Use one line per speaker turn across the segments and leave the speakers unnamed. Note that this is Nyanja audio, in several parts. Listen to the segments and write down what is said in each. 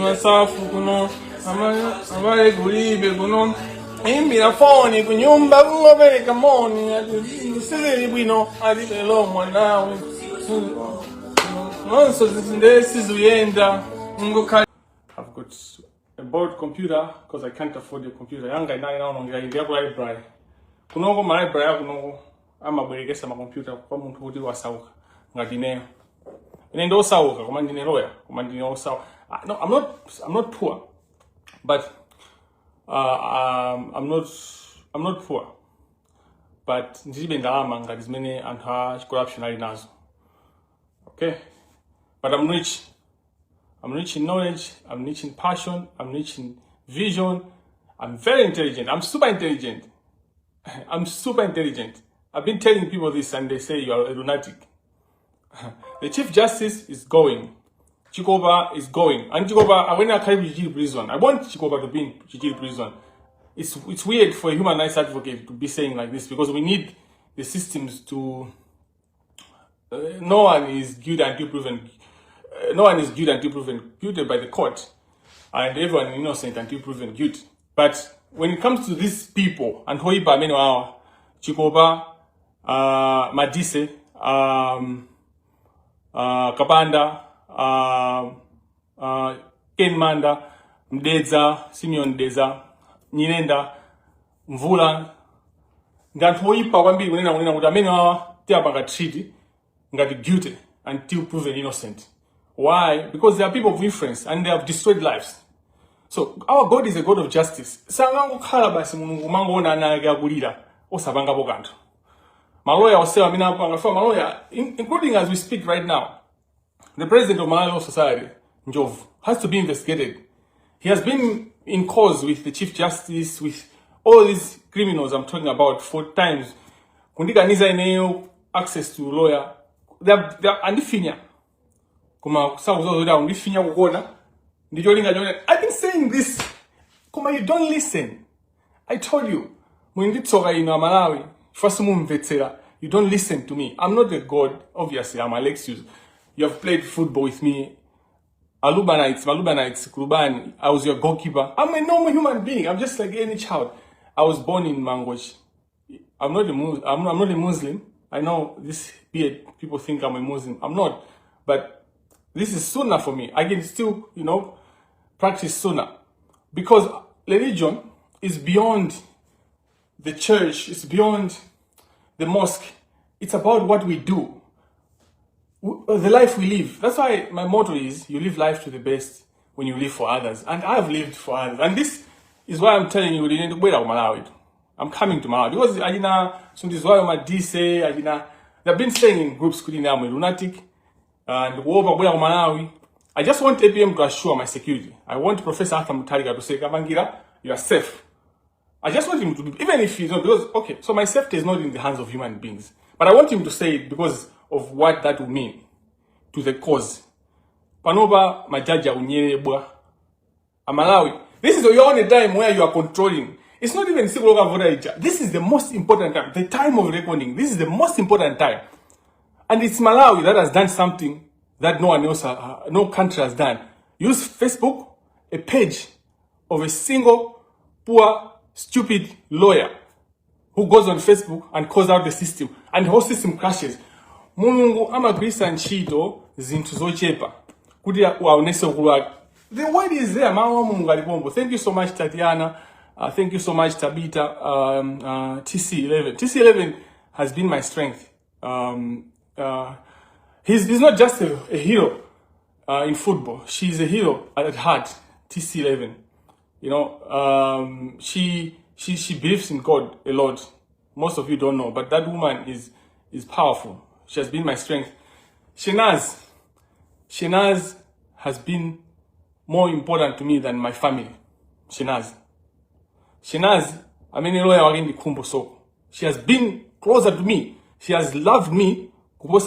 masafu kuno amale kulibe kuno imbira foni kunyumba kungobereka moni sizeli bwino alibelo mwanawe nonso zindesizuyenda ngokali. I've got a board computer because I can't afford a computer. Yanga ina naonongera india ku library. Kunoko ma library kunoko amabwerekesa ma computer kwa muntu kuti wasauka ngati neyo. Ine ndo sauka koma ndine lawyer, koma ndine osauka. No, I'm not poor. But I'm not poor. But ndibe ndalama ngati zimene anthu a corruption ali nazo. Okay? But I'm rich. I'm rich in knowledge, I'm rich in passion, I'm rich in vision. I'm very intelligent. I'm super intelligent. I'm super intelligent. I've been telling people this and they say you are a lunatic. The Chief Justice is going. Chikoba is going. And Chikoba, when I carry Chijiri prison, I want Chikoba to be in Chijiri prison. It's weird for a human rights advocate to be saying like this because we need the systems to... no one is guilty until proven. No one is guilty until proven guilty by the court, and everyone is innocent until proven guilty. But when it comes to these people, and Hoiba Menwa, Chikoba, Madise, Kabanda, Ken Manda, Mdeza, Simeon Deza, Ninenda, Mvula, ngati Hoiba kwambiri kunena kunena kuti amene tiapanga treaty ngati guilty until proven innocent. Why? Because they are people of influence and they have destroyed lives. So our God is a God of justice. Sangangokhala basi mulungu mangoona ana ake akulira osapangapo kanthu. Maloya osewa amene apanga for maloya, including as we speak right now, the president of Malawi Law Society, Njovu, has to be investigated. He has been in cause with the Chief Justice, with all these criminals I'm talking about 4 times. Kundikaniza ineyo access to lawyer. They are andifinya. Kuma sauzo da undifinya kukona. Ndijolinga jona. I've been saying this. Kuma you don't listen. I told you. Mwinditsoka ino Malawi. Fasimu mvetsera. You don't listen to me. I'm not a god. Obviously, I'm Alexious. You have played football with me. Malubanites, Kurubani. I was your goalkeeper. I'm a normal human being. I'm just like any child. I was born in Mangosh. I'm not a Muslim. I know this beard, people think I'm a Muslim. I'm not. But this is sunnah for me. I can still, practice sunnah. Because religion is beyond the church. It's beyond the mosque. It's about what we do. The life we live. That's why my motto is, you live life to the best when you live for others. And I've lived for others. And this is why I'm telling you, I'm coming to Malawi because they've been staying in groups I'm a lunatic and Malawi. I just want APM to assure my security. I want Professor Arthur Mutharika to say, Kamangila, you are safe. I just want him to, even if he's not, because, okay, so my safety is not in the hands of human beings. But I want him to say it because of what that will mean to the cause. Panoba, Majaja, Unyebwa, Malawi. This is your only time where you are controlling. It's not even civil voter. This is the most important time. The time of reckoning. This is the most important time. And it's Malawi that has done something that no one else, no country has done. Use Facebook, a page of a single, poor, stupid lawyer who goes on Facebook and calls out the system. And the whole system crashes. Mulungu amagwisa ntchito zinthu zochepa. Kuti waonese kulwaka. The word is there. Thank you so much, Tatiana. Thank you so much, Tabita. TC11. TC11 has been my strength. He's not just a hero in football. She's a hero at heart. TC11. She believes in God a lot. Most of you don't know, but that woman is powerful. She has been my strength. Shenaz has been more important to me than my family. Shenaz, I mean, she has been closer to me. She has loved me. We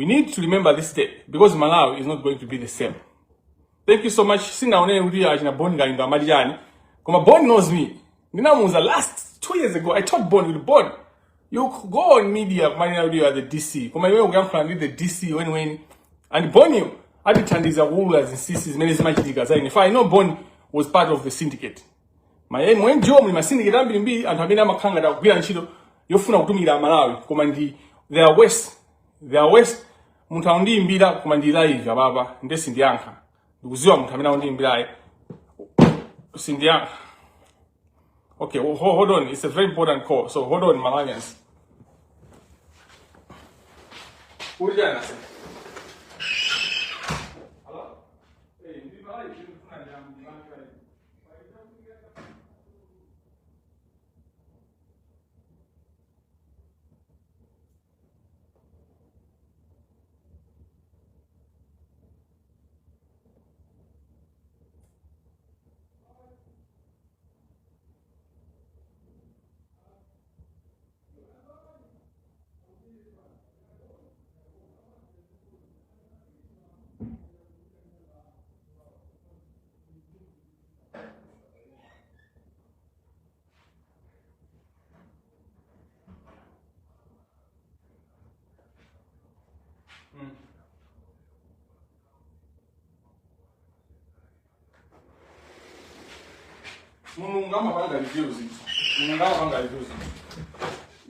need to remember this day because Malawi is not going to be the same. Thank you so much. Bond knows me. Last 2 years ago, I taught Bond with Bond. You go on media, you are the DC. Come you can the DC when and Bonnie, I did these rulers and CCs, many magic. If I know Bonnie was part of the syndicate. My aim when Joe, my syndicate, and Habina Makanga, that we and Shido, you're full to me that Malawi, commandi, they are west, Mutaundi in Bida, commandila, Yababa, and this in the anchor. Uzum, coming out in Bida, Sindian. Okay, well, hold on, it's a very important call, so hold on, Malawians. Who is that?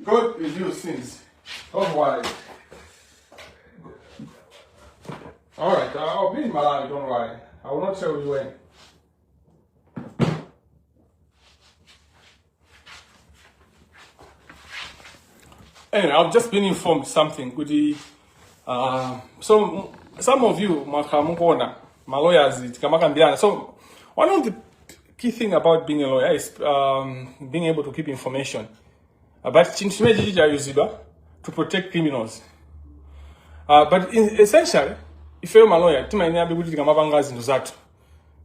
God reduce sins. Don't worry. Alright, I'll be in Malawi, don't worry. I will not tell you when. Anyway, I've just been informed something. So some of you, my lawyers, so one of the key thing about being a lawyer is being able to keep information. But to protect criminals. But essentially, if you're a lawyer, you might be able to mabanga zinto zatu.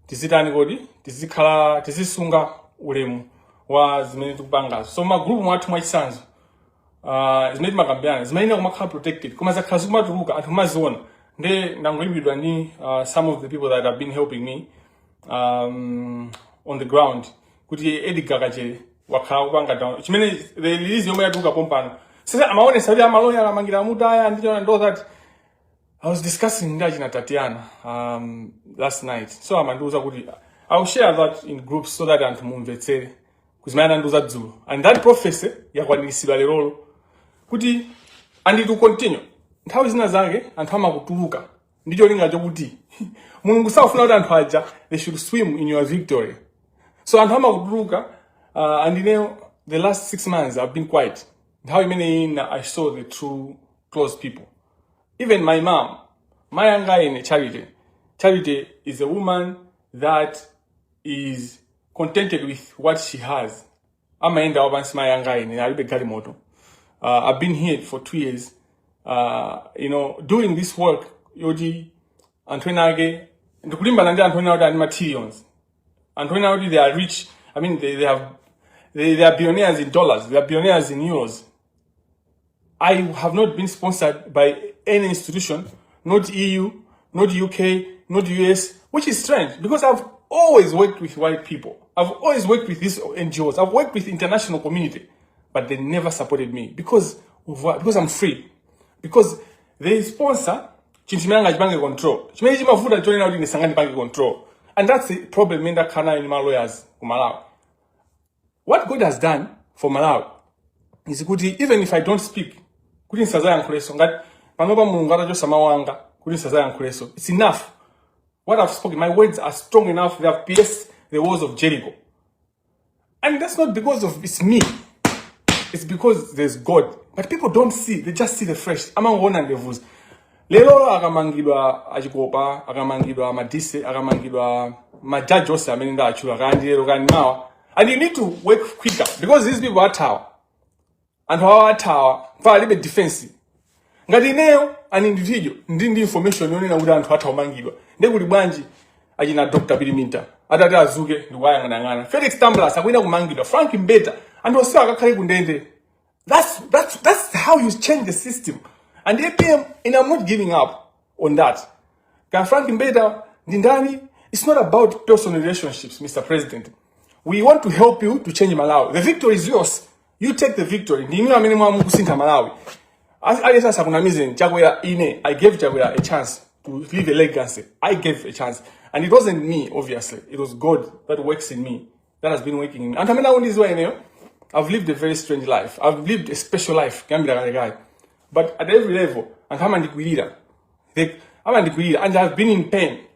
Tizitani godi, tizikala, tizisunga ulemu wa zimene tukubanga. So ma group mwatu mwachisanzo. Zimene makambiana, zimene kumakhala protected. Kuma zakhazuma tuluka anthu maziona. Nde ndangolibidwa ni some of the people that have been helping me on the ground. Kuti Edgar Kajere wakhala kupanga down. Chimene the release yomwe yatuka pompano. Sasa amaone sabi amaloya Kamangila mudaya ndicho ndo that I was discussing ndaji na Tatiana last night. So amanduza kuti I'll share that in groups so that anthu mumvetsere. Kuzimana nduza dzulu. And that prophecy yakwanisidwa lero kuti and to continue. Nthawi zina zake anthu amakutuluka. Ndicho linga chokuti Mulungu safuna kuti anthu aja they should swim in your victory. So anthu amakutuluka and you know the last 6 months I've been quiet. How many I saw the true close people. Even my mom, my young guy in Charity. Charity is a woman that is contented with what she has. I'm my young guy in Garimoto. I've been here for 2 years. Doing this work, Yoji, Antoinage, and Antoinage and materials. Antoinage, they are rich. I mean, they are billionaires in dollars. They are billionaires in euros. I have not been sponsored by any institution, not EU, not UK, not US, which is strange because I've always worked with white people. I've always worked with these NGOs. I've worked with international community, but they never supported me because of what? Because I'm free. Because they sponsor Chinchimanga Bank Control. Control. And that's the problem in that Kana in lawyers for Malawi. What God has done for Malawi is good, even if I don't speak. It's enough. What I've spoken, my words are strong enough. They have pierced the walls of Jericho. And that's not because of it's me. It's because there's God. But people don't see. They just see the flesh. Among one and the levels. Lelo akamangidwa ajikopa, akamangidwa madise, akamangidwa majaji yose ameninda achula kanjiro kaninawa. And you need to work quicker because these people are tower. And our tower, for a little bit defensive. Ngati neo an individual ndindi information yone na uda anthu atha umangidwa. Ndekuli bwanji ajina Dr. Biliminta. Atati azuke ndiwaya ngana. Felix Tamblas akwina kumangidwa. Frank Mbeta and also akakhale kundende. That's how you change the system. And APM, and I'm not giving up on that. Can Frank Mbeta Ndindani? It's not about personal relationships, Mr. President. We want to help you to change Malawi. The victory is yours. You take the victory. Ndinu amene mwamukusinta Malawi. I sasa kuna mizen Chakwera ine. I gave Chakwera a chance to leave a legacy. I gave a chance. And it wasn't me, obviously. It was God that works in me. That has been working in me. And I mean, I this way, you know, I've lived a very strange life. I've lived a special life. But at every level, and I'm a leader. And I've been in pain.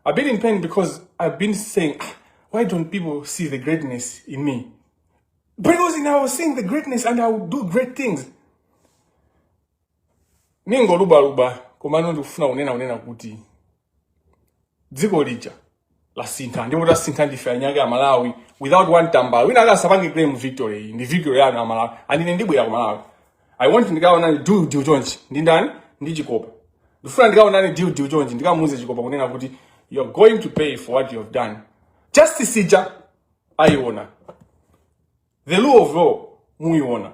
I've been in pain because I've been saying, why don't people see the greatness in me? Because I was seeing the greatness and I would do great things. Ningo luba komano ndufuna unena kuti dziko lija la Sinta ndipo la Sinta ndifanyaga Malawi without one tambala wina akasapange claim victory ndi victory yana Malawi andine ndibwera ku Malawi. I want ndikaona do Jonji ndi ndani ndi Chikopa ndifuna ndikaona do Jonji ndikamuze Chikopa kunena kuti you are going to pay for what you have done. Justice ija ayiona, the rule of law muiona.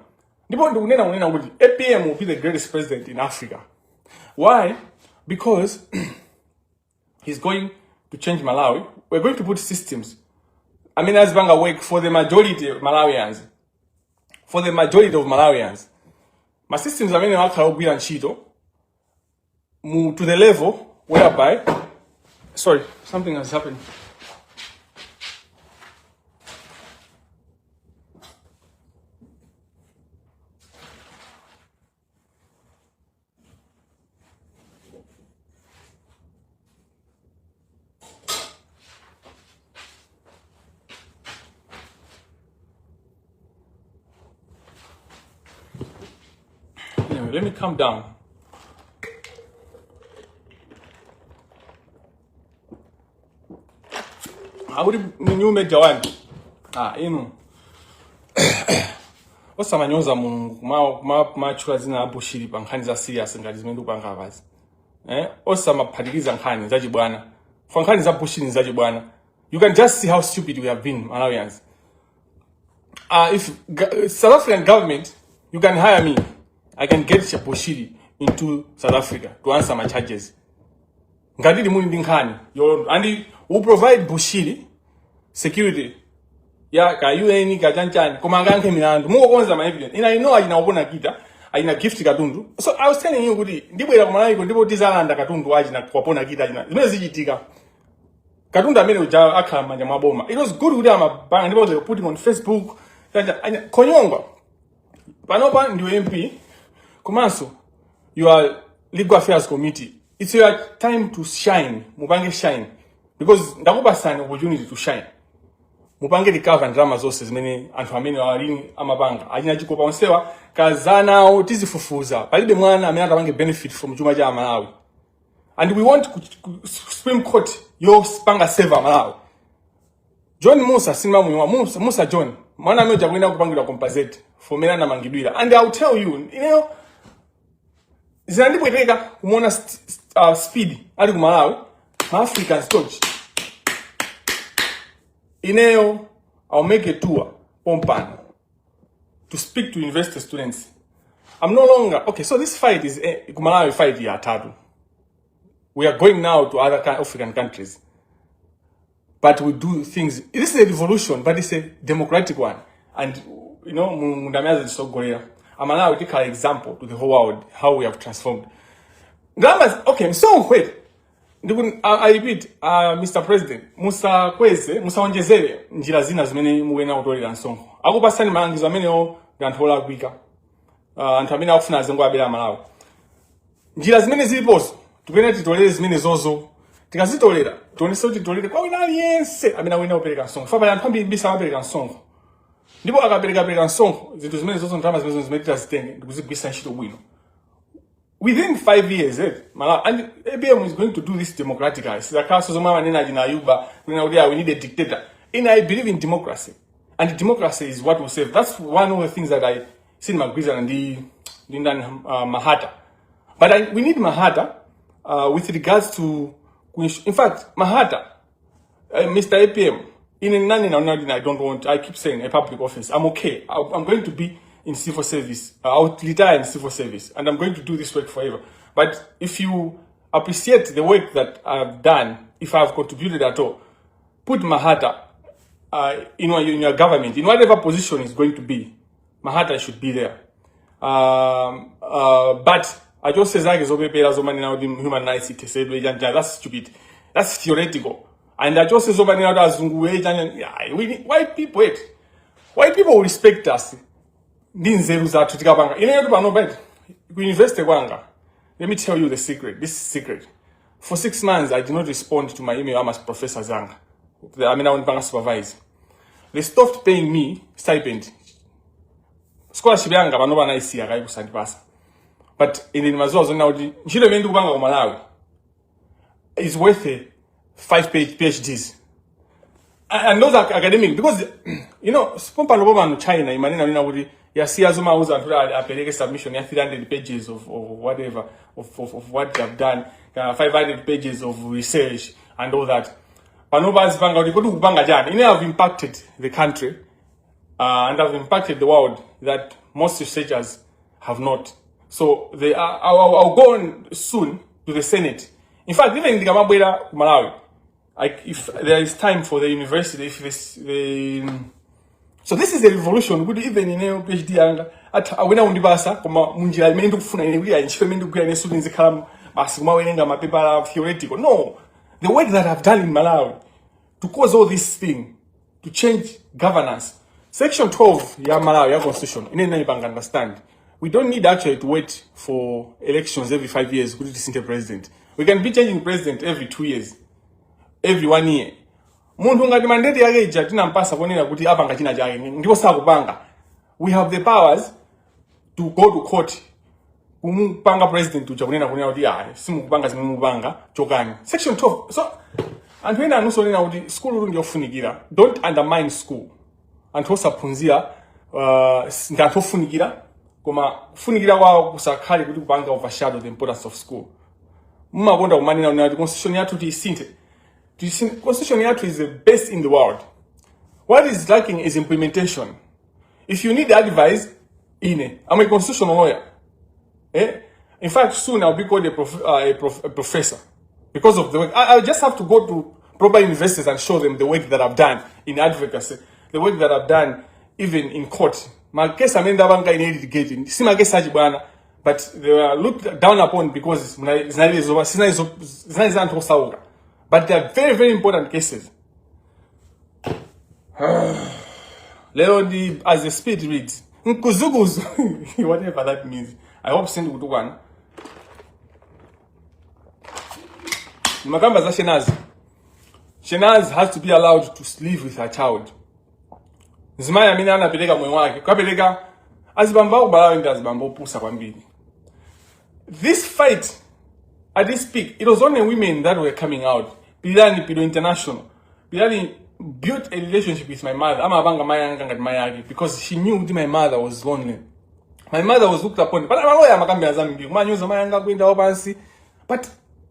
Ndipo ndikunena kuti APM will be the greatest president in Africa. Why? Because he's going to change Malawi. We're going to put systems. I mean, as banga work for the majority of Malawians. For the majority of Malawians. My systems are many and Chito to the level whereby, sorry, something has happened. Anyway, let me calm down. I would new major one. Osamanyoza mungu ma chula zina bushiri bankhani za serious ngati zimene kupangavazi. Osamaphatikiza nkhani za chibwana. For nkhani za bushiri za chibwana. You can just see how stupid we have been, Malawians. If South African government, you can hire me. I can get Bushiri into South Africa to answer my charges. Ngati muni ndinkhani. And we provide Bushiri security. Ya ka UN ka chanchani koma ngankhe milandu. Muko konza ma evidence. Ina ino ayina ubona kita, ayina gift katundu. So I was telling you kuti ndibwera ku Malawi ndipo tizalanda katundu ajina kwapona kita ajina. Zimene zichitika. Katundu amene uja akhala manja maboma. It was good kuti amabanga ndipo they put him on Facebook. Konyongwa. Panopa ndiwe MP. Komaso, your legal affairs committee. It's your time to shine. Mubange shine. Because ndakuba sana opportunity to shine. Mubange recover and drama zose zimene anthu amene walini amabanga. Ajina Chikopa onsewa kazana o tizifufuza. Palibe mwana amene atabange benefit from chuma cha Malawi. And we want Supreme Court yo spanga save Malawi. John Musa sinima muwa Musa John. Mwana amene jakwenda kupangira compensate for mena na mangidwira. And I'll tell you, zinandibweteka kumona speed ali ku Malawi African storage. I'll make a tour Pompan to speak to university students. I'm no longer okay. So this fight is ku Malawi fight ya tatu. We are going now to other African countries, but we do things. This is a revolution, but it's a democratic one. And mundamiaza disogolera. Malawi take an example to the whole world how we have transformed. Okay, so wait. I repeat, Mr. President, Musa onjezere njira zina zimene muwena utolera nsongo. Akupasani malangizo amene o nganthola kwika. Anthu amene akufuna azengo abera Malawi. Njira zimene zilipozo, tukene titolere zimene zozo. Tikazitolera, tionese kuti titolere kwa wina aliyense amene awena upereka nsongo. Fapa anthu ambiri bisa apereka nsongo. Ndipo akapereka nsongo, zinthu zimene zozo ndalama zimene tazitenge ndikuzigwisa ntchito bwino. Within 5 years, and ABM is going to do this democratically. We need a dictator. And I believe in democracy. And democracy is what will save. That's one of the things that I see in Magriza and Mahata. But we need Mahata with regards to, in fact, Mahata, Mr. APM, I keep saying a public office. I'm okay. I'm going to be in civil service. I'll retire in civil service. And I'm going to do this work forever. But if you appreciate the work that I've done, if I've contributed at all, put Mahata in your government, in whatever position it's going to be. my heart I should be there. But I just say that human rights that's stupid. That's theoretical. And I just say white people wait. White people will respect us. Let me tell you the secret. This is secret. For 6 months, I did not respond to my email. I'm a Professor Zanga. I mean, I want to supervise. They stopped paying me stipend. Scholarship yanga banoba na isi akayi kusandipasa. But in the mazozo now nchilo mendu kubanga Malawi is worth 5 PhDs. And those are academic because you know spompa loboba no China imanena nina kuti ya siyazo mauza antula apeleke submission ya 300 pages of whatever of what they have done, 500 pages of research and all that. Panoba azipanga kuti kuti kupanga jani. Ine have impacted the country and have impacted the world that most researchers have not. So they are, I'll go on soon to the Senate. In fact, even in the Gamabwera, Malawi, if there is time for the university, if this, so this is a revolution. Good even in a PhD at Awena Undibasa, Munjia Mendu Funa, and Shemendu Granny students come, Basuma, my people are theoretical. No, the work that I've done in Malawi to cause all this thing, to change governance. Section 12, Malawi Constitution, in any bank understand. We don't need actually to wait for elections every 5 years to listen to president. We can be changing president every 2 years, every 1 year. Muntu ngati mandate yake ija tinampasa kuonera kuti apanga china chake ndipo sakupanga. We have the powers to go to court kumupanga president uja kunena kuti simukupanga zimupanga chokani. Section 12. So anthu ena anusonena kuti school ndiyofunikira. Don't undermine school. Anthu osaphunzira ngathofunikira koma kufunikira kwawo kusakhale kuti kupanga overshadow the importance of school. Mumakonda kumanena kuti constitution yathu tisinthe. Constitution yathu is the best in the world. What is lacking is implementation. If you need advice, I'm a constitutional lawyer. In fact, soon I'll be called a professor because of the work. I just have to go to proper universities and show them the work that I've done in advocacy, the work that I've done even in court. My case I mean that litigating. See my case but they were looked down upon because it's not. But they are very, very important cases. Leondi, as the speed reads, whatever that means. I hope send good one. Makamba za Shenaz. Shenaz has to be allowed to live with her child. Zimaya mina anapeleka moyo wake. Kapeleka azibamba ubalawe ndi azibamba upusa kwambiri. This fight at this peak, it was only women that were coming out. Pilani Pido International. Pilani built a relationship with my mother. I'm a banga mayanga mayagi because she knew that my mother was lonely. My mother was looked upon. But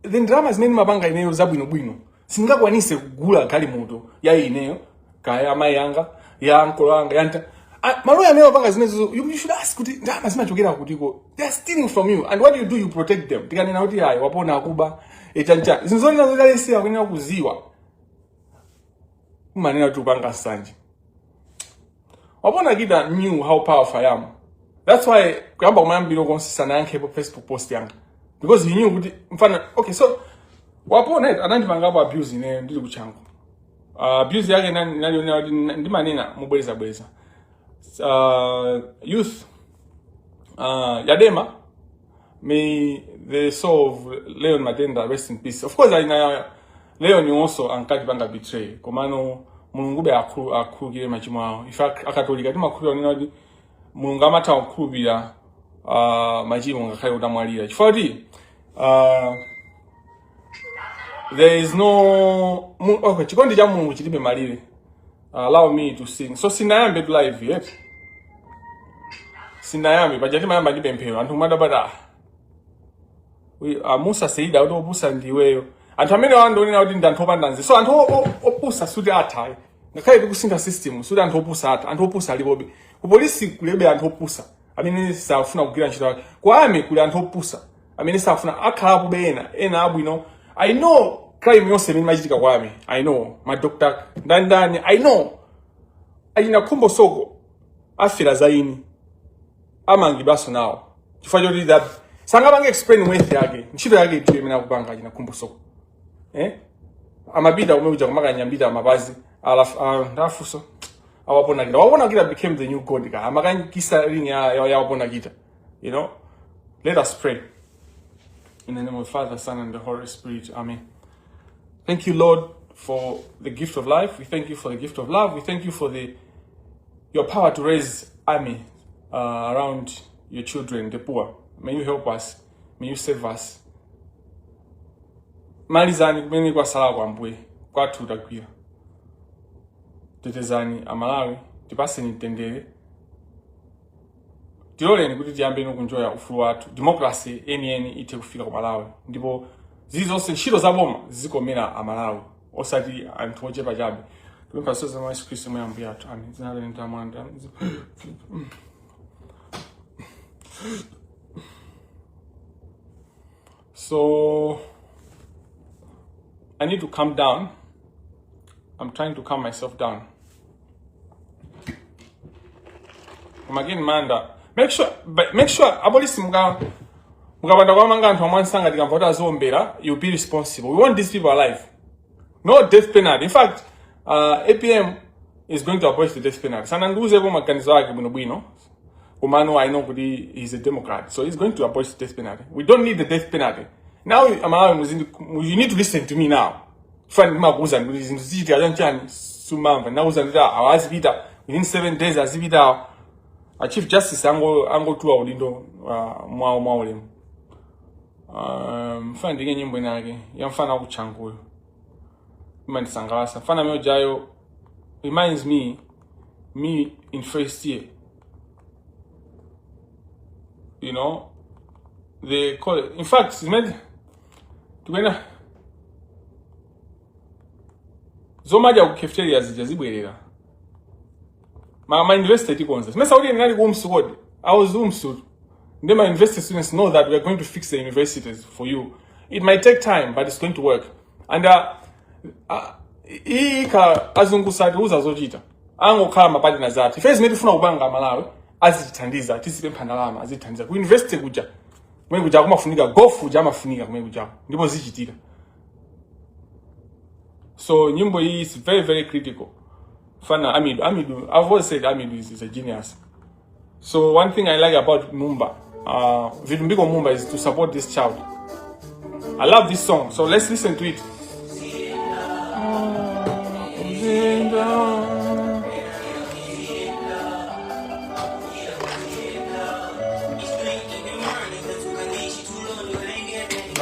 the dramas made mabanga ineo zabwino bwino. Singakwanise kugula gali moto ya ineo kaya mayanga ya ankolanga yanta. Maloya meo banga zinezo you should ask kuti drama zimachokera kutiko. They are stealing from you and what do? You protect them. Tikani na uti hayi wapona akuba echancha. Zinzoni nazo kalesi ya kwenda kuziwa. Manena tupanga sanji. Wapona kita knew how powerful I am. That's why kwamba umambilo konsisana yanke po Facebook post yanga. Because he knew mfana okay so wapona anandipanga abuse ine ndili kuchangu. Abuse yake ndi manena mubweza bweza. Youth Yadema, may the soul of Leon Madenda rest in peace. Of course, Leon also ankati banga betray. Komano mulungube akugire machimwa. In fact, akatolika tima kuri onina mulungama ta ukubira majimo ngakayo damwalira. Chifodi there is no okay, chikondi cha Mungu chilibe malire. Allow me to sing. So sinayambe live yet. Sinayambe bajati mayamba ndibe mpero antu madabada. We Musa Seida odo opusa ndiweyo. Antu amene wando ni naudi ndantopa ndanzi. So antu opusa sudi atai. Ngakai kusinda system sudi antu opusa ata. Antu opusa libobe. Ku polisi kulebe antu opusa. Amene safuna kugira ntchito yake. Kwa ame kule antu opusa. Amene safuna akhala kubena. Ena abwino. I know crime yose mini majitika kwa ame. I know. My doctor ndani I know. Ayina kumbo soko afira zaini amangi baso now. Chifukwa choti that sanga bange explain wealth yake. Ntchito yake ipite imene akupanga china kumbuso. Amabida umeuja kumakanyambida mabazi ndafuso awapona kita. Wapona kita became the new god ka. Amakanyikisa ring ya wapona kita. You know? Let us pray. In the name of the Father, Son, and the Holy Spirit. Amen. Thank you, Lord, for the gift of life. We thank you for the gift of love. We thank you for your power to raise army around your children, the poor. May you help us. May you save us. Malizani kumeni kwa sala kwa mbwe. Kwa tutakwira. Tetezani amalawi. Tipase nitendere. Tilole ni kuti tiyambe nokunjoya ufulu watu. Democracy eni ite kufika kwa Malawi. Ndipo zizonse ntchito zaboma zizikomera amalawi. Osati anthu ochepa chabe. Tumempa soza mwa Yesu Kristo mwa ambuye athu. Amen. Zinale ntamwanda. So I need to calm down. I'm trying to calm myself down. Again, Manda. Make sure abolisi mugabanda kwa manga anthu amwansanga tikamvota zombera, you be responsible. We want these people alive. No death penalty. In fact, APM is going to abolish the death penalty. Sananduze po maganizo yake bwino. Umano I know kuti he's a Democrat. So he's going to abolish the death penalty. We don't need the death penalty. Now you need to listen to me now. Find makuza kuti zinthu zichiti ajanchani sumamva. Nauza ndita awazipita within 7 days azipita. A Chief Justice ango tuwa ulindo mwa ulemu. Mfana ndinge nyimbo inake ya mfana kuchanguyo. Ima nisangalasa. Mfana meo jayo reminds me in first year. You know, they call it. In fact, it's meant to be zomaja kufeteria zijazibwerera. My university concept. Mesa uli nani kumsukodi. I was umsud. Then my university students know that we are going to fix the universities for you. It might take time, but it's going to work. And ika azungusati uzazochita. Ango kama padi na zati. First made funa ubanga Malawi azithandiza tisipe mphandalama azithandiza ku university kuja. Kumene kuja kumafunika gofu kuja amafunika kumene kuja. Ndipo zichitika. So nyimbo hii is very very critical. Fana Amidu, I've always said Amidu is a genius. So one thing I like about Mumba, Vidumbiko Mumba, is to support this child. I love this song, so let's listen to it.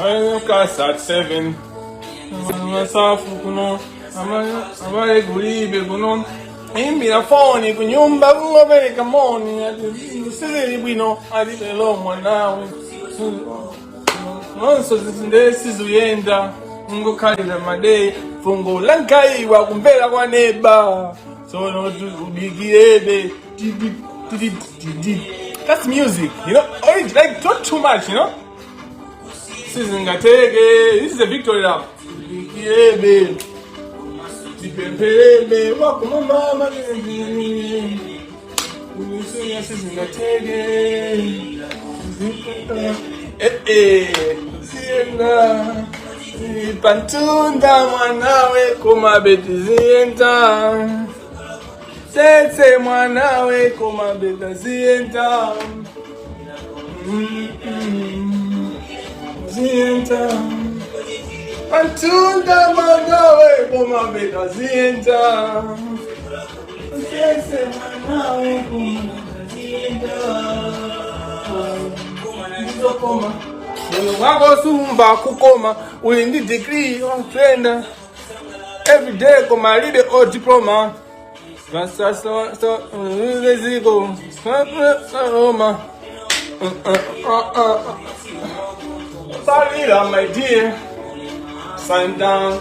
I woke up at 7. Amare gulibe kuno imbira phone kunyumba kungobereka moni sizeli bwino alibelo mwanawe nonso zindesi zuyenda ngokhalira made fungo lankaiwa kumbera kwa neba so no ubigirebe that's music, you know, like not too much, you know. Sizingateke, this is a victory lap. Ubigirebe Dipempelebe, wakuma mama nini. Unusunya sizingatege. Siena. Pantunda mwanawe kumabeti zienta. Sese mwanawe kumabeta zienta. Zienta. Pantunda mwanawe kumabeta zienta. Sese mwanawe kumabeta zienta. Koma. Wako sumba kukoma. Ulindi degree on trainer. Every day koma lead or diploma. Let's go. Salida, my dear. Sign down.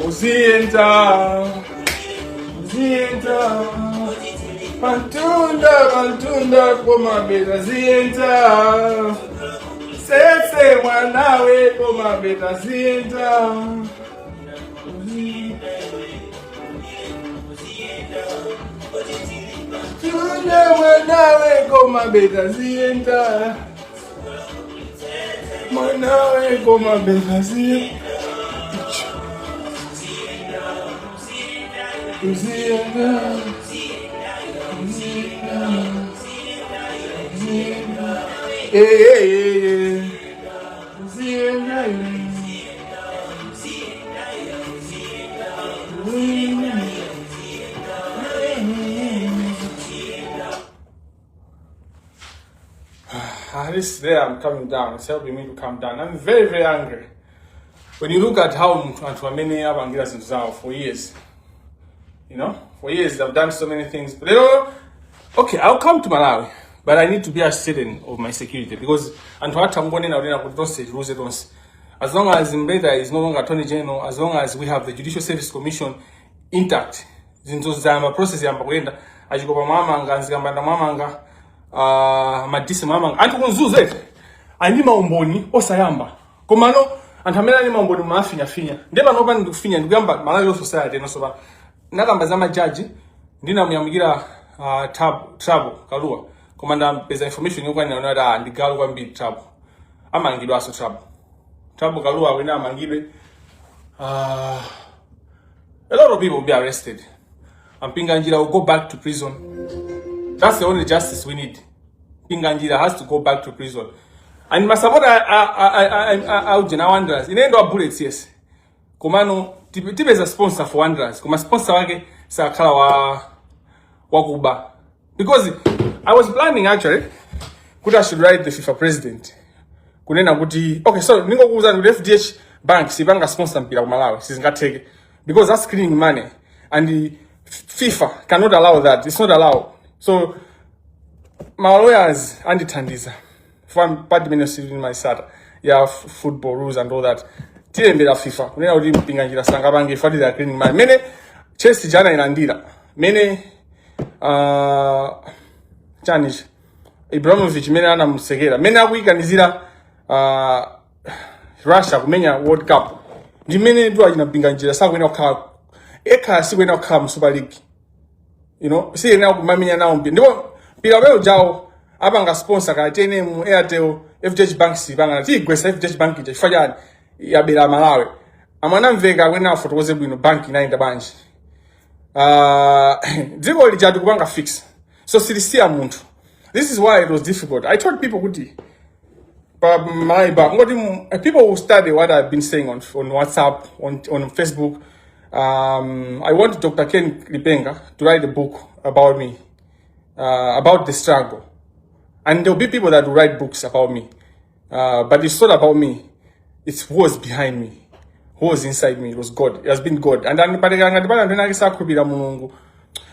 Uzienta, Pantunda, komabeta zienta. Sese mwanawe komabeta zienta. Tunda mwanawe komabeta zienta. Mwanawe komabeta zienta. This there, I'm coming down. It's helping me to come down. I'm very, very angry. When you look at how many Kamangila themselves for years, you know, for years they've done so many things. But okay, I'll come to Malawi, but I need to be a citizen of my security because as long as Mbeda is no longer Attorney General, as long as we have the Judicial Service Commission intact, process madisi mamanga antukunzuze ani maumboni osayamba komano antamela ni maumboni mafinya ndeba noba ndikufinya ndikuyamba Malawi society no soba nakamba za majaji ndina muyamgira trouble kalua komanda mpeza information yokwani naona ndigalu kwambi trouble amangidwa so trouble kalua wena amangidwe a lot of people will be arrested. Mpinganjira will go back to prison. That's the only justice we need. Pinganjira has to go back to prison. And masabota aujena wanderers. Inaendo wa bullets, yes. Komano, tipe is a sponsor for wanderers. Kuma sponsor wake sa kala wa kuba. Because I was planning actually, Kuta should write the FIFA president. Kunena kuti, okay, so ningo kuza with FDH bank, sibanga sponsor mpira Malawi. Sizingateke. Because that's cleaning money. And the FIFA cannot allow that. It's not allowed. So, my lawyers, Andy Tandiza, from part ministry in my side, yeah, football rules and all that. Tile mbele FIFA. Unena udi mpinganjira sangabangi fadi da cleaning money. Mene, Chelsea jana inandira. Mene, Chanish, Ibrahimovic, mene ana msegera. Mene akuika nizira, Russia, kumenya World Cup. Di mene duwa jina mpinganjira. Sa wena waka, eka si wena waka msuba ligi. You know, see now maminya now mbi. Ndipo pila weo jao abanga sponsor ka TNM Airtel FDH Bank si banga ti gwesa FDH Bank je fanya ya bila Malawi. Amana mvega wena fotokoze bwino bank inaenda banji. Dziko lijadu kubanga fix. So silisia muntu. This is why it was difficult. I told people kuti people who study what I've been saying on WhatsApp, on Facebook. I want Dr. Ken Lipenga to write a book about me, about the struggle. And there'll be people that will write books about me. But it's not about me. It's who was behind me. Who was inside me. It was God. It has been God. And then,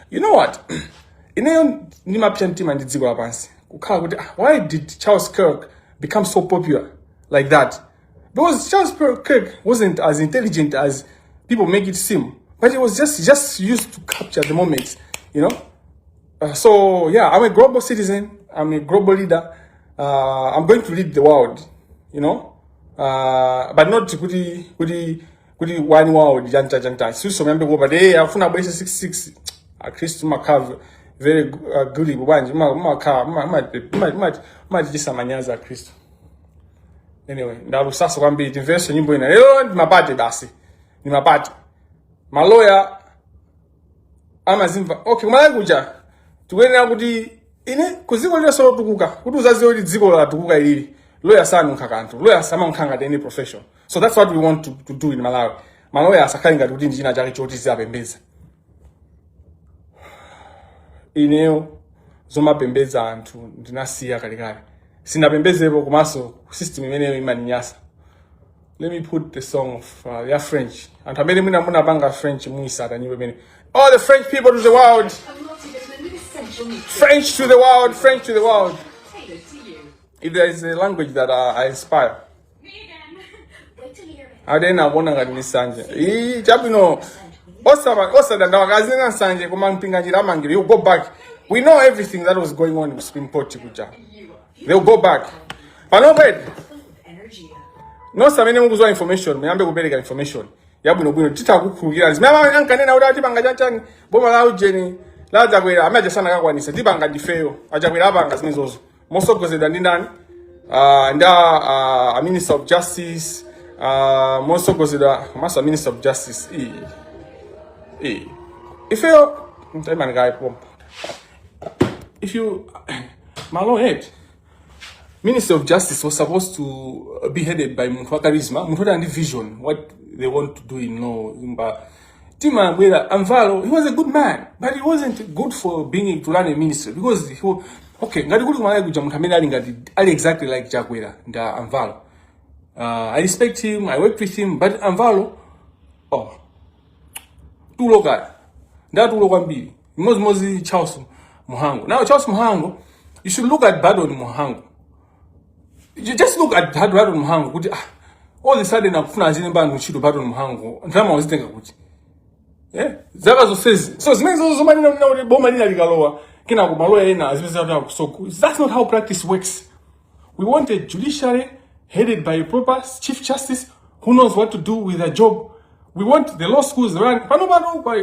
you know what? Why did Charles Kirk become so popular like that? Because Charles Kirk wasn't as intelligent as people make it seem, but it was just used to capture the moment, you know. So yeah, I'm a global citizen. I'm a global leader. I'm going to lead the world, you know. But not to kudi one world janta. So remember go, but hey, afuna base 66. A Christ makav very good. Ma jisa manyaza Christ. Anyway, ndalu sasa kwambi invest nyimbo ina. Mapate basi. Ni mapati. Maloya ama zimva. Okay, kumala kuja. Tukwenda kuti ine kuziko lile solo tukuka. Kuti uzazi oti dziko la tukuka ilili. Lawyer sanu nkakantu. Lawyer sama nkanga any profession. So that's what we want to do in Malawi. Maloya asakalinga kuti njina chake choti ziyapembeza. Ineo zoma pembeza antu ndinasiya kalikali. Sinapembezebo komaso system imene imaninyasa. Let me put the song of they are French. And I made muna banga French muisada nyimbo mene. All the French people to the world. French to the world, French to the world. if there is a language that I inspire, I then I want to get Sanje. You go back. We know everything that was going on in Supreme Court. They'll go back. But no bad. No samene munguzwa information. Miyambe kubeleka information. Yabu no tita kukugira. Miyama ankane na udati banga janchani. Boma la ujeni. La jagwera. Amaje sana kakwanisa. Dibanga difeo. Ajagwera abanga simizozo. Moso goze dandindani. A Minister of Justice. Moso goze da. Master Minister of Justice. If you, my lord head, Minister of Justice was supposed to be headed by Charisma. Mutuada and vision, what they want to do in Tima Gwera Amvalo, he was a good man, but he wasn't good for being to run a ministry because he was, okay, exactly like Jagwera and Amvalo. I respect him, I work with him, but Amvalo, too local. That will be Mozi Charles Muhango. Now, Charles Muhango, you should look at Badon Muhango. You just look at Badon Muhango. All of a sudden, I'm going to Badon Muhango. And Drama was thinking about it. Yeah? Zagazo says, so it means also money now, Bomanina Ligaloa, Kina Maloena, so that's not how practice works. We want a judiciary headed by a proper Chief Justice who knows what to do with a job. We want the law schools run.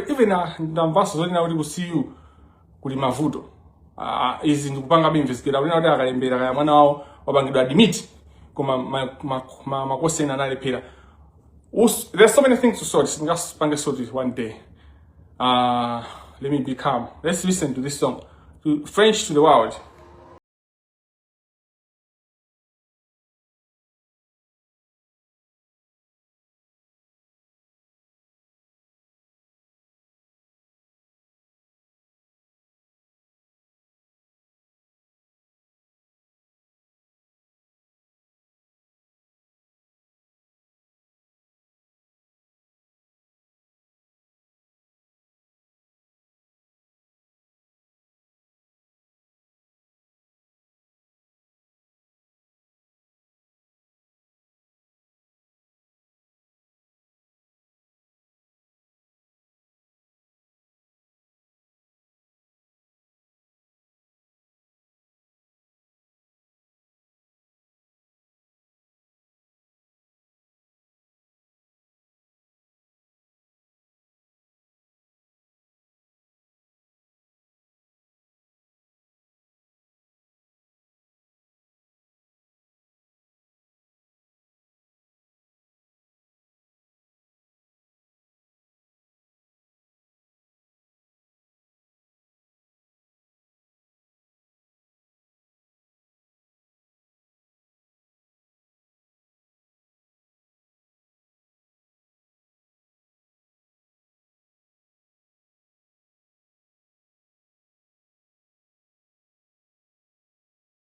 Even we will see you. Kulimavudo. Is in Kupanga be investigated. We know that I now admit. There's so many things to sort. Just sort it one day. Let me be calm. Let's listen to this song. To French to the world.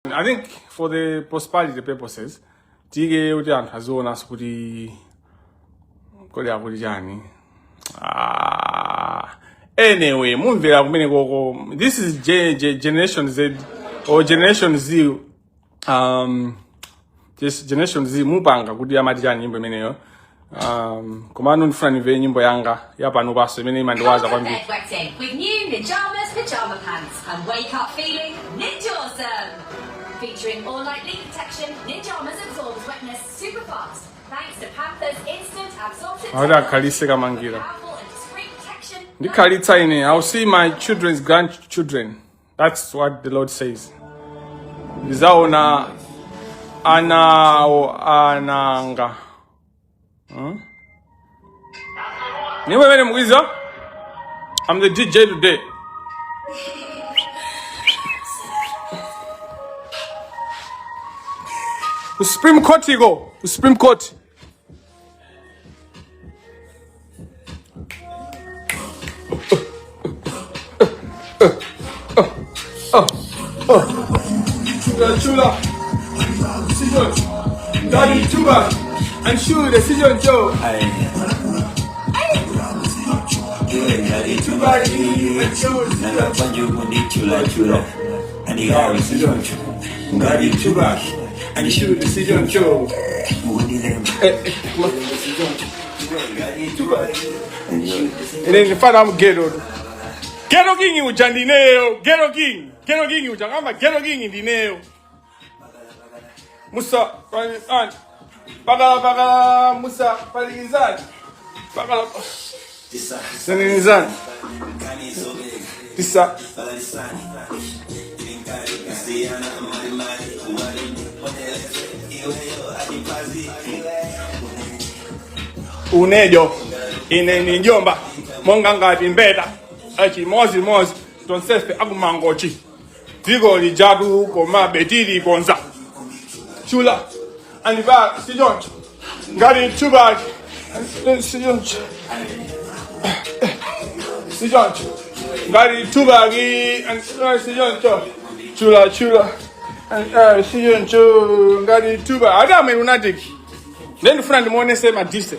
I think for the prosperity purposes, Tige Ujan has owned us with the anyway, this is Generation Z or Generation Z. This Generation Z Mubanga, good Yamadjan in Bemeneo. Command friend of Nyimbo Yanga, Yapanuba, many man was a
with new Ninjamas pajama pants and wake up feeling ninja awesome. Featuring all-night leak protection, Ninjamas absorbs wetness super fast. Thanks to Panther's instant absorption.
Alexious Kamangila. I'll see my children's grandchildren. That's what the Lord says. Zaona ana o ananga. I'm the DJ today. The Supreme Court, you go. The Supreme Court. Chula. Decision. Daddy Chuba. And shoot decision, Joe. Daddy Chuba. And shoot. Chula. And the decision. Daddy Chuba. and shoot the decision show. And then the father I'm ghetto king uja ndineo, ghetto king uja kama ghetto king ndineo. Musa Bagala Musa Palizan Bagala Senizan Tisa Unejo ine njomba monganga bimbeta achi mozi tonsefe akumangochi digo li jadu koma betili konza chula and back sijon ngari chubak sijon ngari chubagi and sijon chula and sijon ngari chuba ada me lunatic then friend mone say madise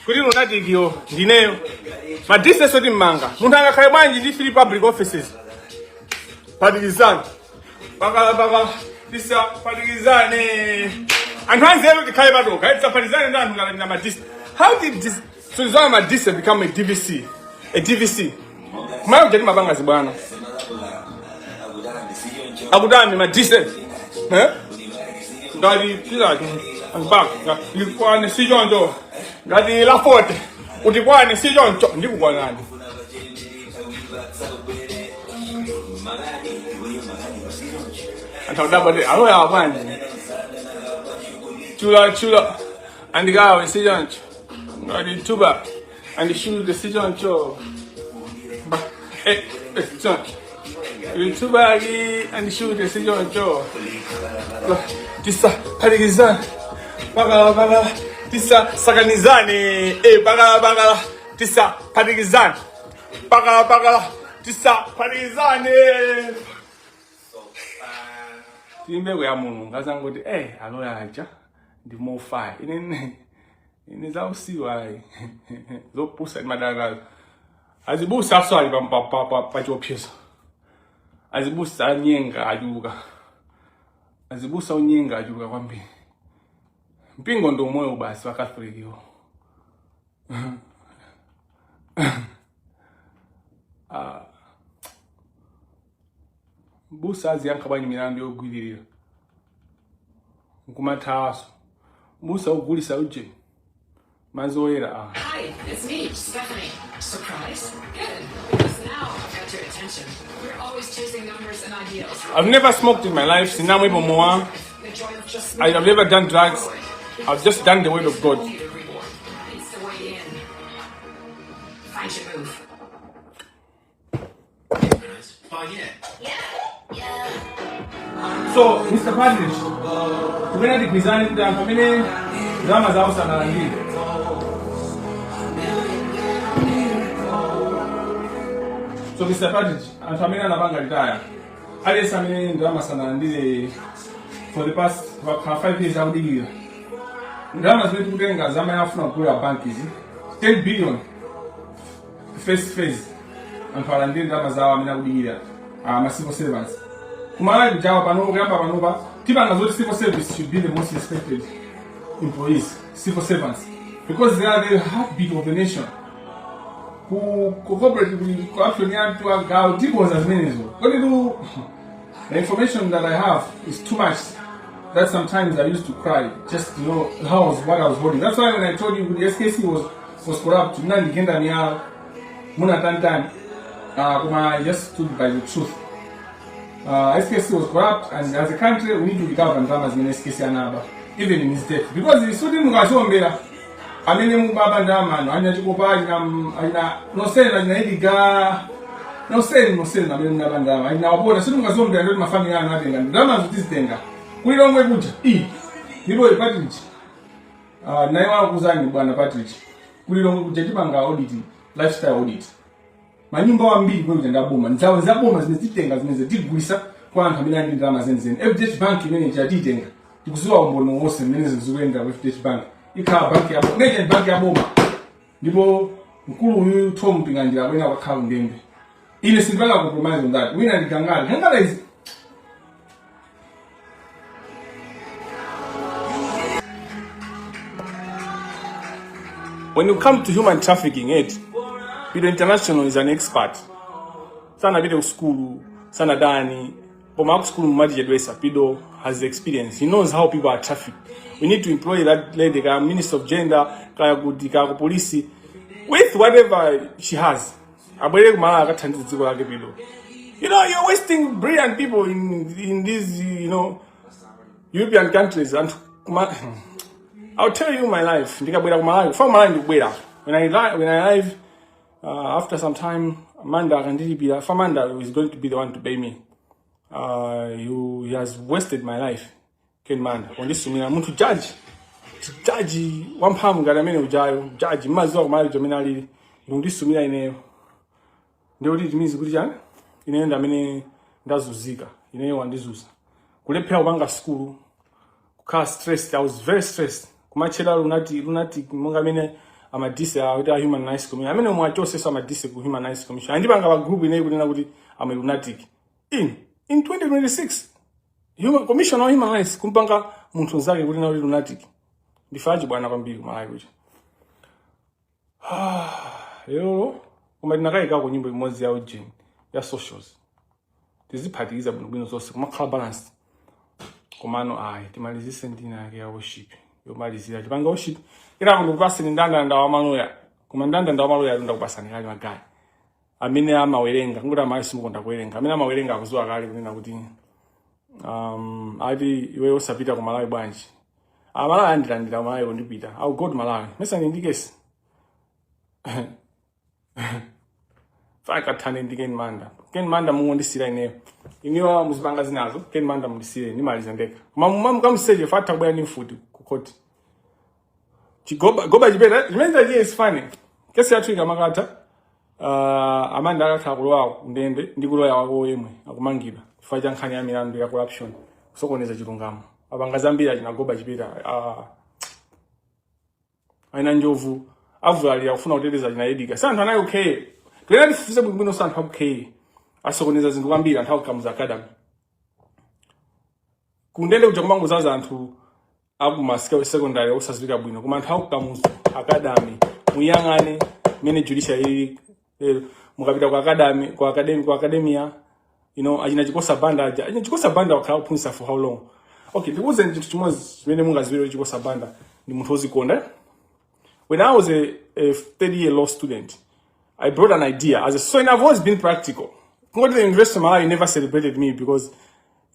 kuri lunatic yo ndineyo madise so di manga muntanga kai banji di free public offices padigizan baka Tisa padigizane and once they look kai bado kai tisa padigizane ndo na madise. How did this so zama madise become a DVC? A DVC. Kuma ujeni mabanga zibwana. Agudami madise. Ngadi pila and back. Ilikuwa ni sijonjo. Ngadi la forte. Ulikuwa ni sijonjo ndikuwa nani. Double I don't have one. Chula. And the guy was decision. I did two back. And the shoe decision show. But two baggy and the shoe decision show. Tisa Padigizan. Baga Tisa Saganizani. Baga Tisa Padigizan. Baga Tisa Padigizani. Timbe we amuntu ngazangothi alo yaja ndimo fire ineza usiwa zopusa madala azibusa swali pa chophisa azibusa nyenga ajuka azibusa unyenga ajuka kwambiri mpingo ndo moyo basi wa Catholic yo Busa ziyankabanye mirambi yogwirira nkumathaso Musa ugulisa uje mazoera
Hi, it's me, Stephanie. Surprise? Good, because now I've got your attention. We're always chasing numbers and ideals.
I've never smoked in my life. Sinamwe bomoa. I have never done drugs. I've just done the word of God.
It's the way in. Find your move.
Oh yeah.
So, Mr. Padrich, tumena dikizani kamene drama za usa na ndile. So, Mr. Padrich, antamena na banga retire. Ali samene drama sana ndile for the past 5 years au digila. Drama zetu kutenga zama yafuna kula banki 10 billion first phase. Antwala ndile drama za amena kudigila. Civil servants. Kumala kujawa panova tiba ngazoti civil service should be the most respected employees, civil servants, because they are the heartbeat of the nation. Who cooperate with corruption to a girl deepos as many as well. The information that I have is too much that sometimes I used to cry just to know what I was holding. That's why when I told you the SKC was corrupt, Nandikenda Nia Munatantan just stood by the truth. SKC was corrupt, and as a country, we need to recover and as in SKC Anaba, even in his death. Because the student Mugasombera, I mean, Mubaba Daman, I no say, no say, I mean, Nabanda, I now bought a student Gazombe, I read my family and nothing, and Damas with this thing. We don't wear good. You know a Patridge. Naiwa Kuzani Bana Patridge. We don't Jajibanga audit, lifestyle audit. Manyumba wa mbili kwa ujenda boma. Nzawa za boma zinezitenga zinezidiguisa kwa antamina ndi drama zenzen. FDH Bank manager ditenga. Tukuzua umbono wose mwenezi mzuwenda wa FDH Bank. Ika banki ya boma. Neja banki ya boma. Ndipo mkulu huyu Tom Pinganjira wena wakawu ndembe. Ile silvala compromise on that. Wina nikangala. Hangala is when you come to human trafficking, Pido International is an expert. Sana Pido school, Sana Dani, Pomak school Maji Adwesa, Pido has experience. He knows how people are trafficked. We need to employ that lady, Minister of Gender, Police, with whatever she has. You know, you're wasting brilliant people in these, you know, European countries. And I'll tell you my life. When I arrive, after some time, Amanda is going to be the one to pay me. He has wasted my life. Ken Manda. When this I'm going to judge one pound got a minute judge Mazor marriage nominally. You this to me in the only means good jan in the end I mean that's Zika. You know one this Kule pay wanga school cast stressed. I was very stressed. Kumachela lunatic mungamene I'm a disse with a human nice commission. I mean my Jose I'm a disse with human nice commission. And even our group in I'm a lunatic. In 2026 human commission on human rights kumpanga muntu nzake kuti na lunatic ndifaji bwana kwambiri my language yo kuma ndinakaika ku nyimbo imodzi ya ujin ya socials tiziphatikiza bwino zonse kuma color balance komano timalizise ndina yake ya worship yomalizira tipanga worship ira kundikupasa ndanda wa maloya kuma ndanda wa maloya ndakupasani kali magaya amene amawerenga ngura mali simukonda kuwerenga amene amawerenga akuzwa kali kunena kuti ati iwe usapita ku Malawi bwanji Malawi andira Malawi ndipita I'll go to Malawi mesa ndikesi faka thane ndikeni manda Ken Manda mungondisira ineyo iniwa muzipanga zinazo Ken Manda mundisire nimaliza ndeka mamu kamseje fata kubaya ni food ku court goba jibera imenza je is funny kesi yathu ikamakata Amanda akathakulwa ndende ndikuloya wako yemwe akumangidwa faja nkhani ya milandu ya corruption sokoneza chilungamo abangazambira chinagoba chipita aina njovu avulali akufuna kuteteza chinaedika santhu anayi okay twena tifuse bwino santhu okay asokoneza zinthu kwambiri anthu akukamuza academy kundende kuja kumangozaza anthu akumasika secondary osazilika bwino koma anthu akukamuza academy muyang'ane mene judiciary mukapita kwa academia you know ajina chikosa banda wakapfunisa for how long okay ndikuze ndithu chimodzi chimene mungaziwire chikosa banda ndi munthu ozikonda when I was a third-year law student I brought an idea so I've always been practical. Going to the University of Malawi never celebrated me because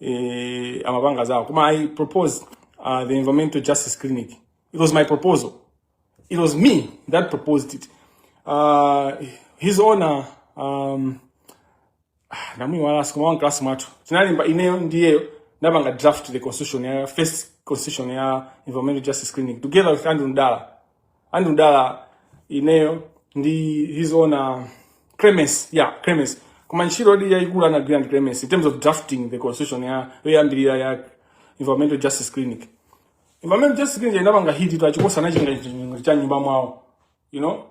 amabanga zawo kuma I proposed the environmental justice clinic. It was my proposal. It was me that proposed it. His owner namwe wala sikuma class matu tinalimba ineyo ndiye nabanga draft the constitution ya first constitution ya environmental justice clinic together with Andrew Ndala ineyo ndi his owner Clemens kuma nchiro ndi yaikula na Grand Clemens in terms of drafting the constitution ya yambirira ya environmental justice clinic inabanga hiti twachikosa nachinga cha nyumba mwawo you know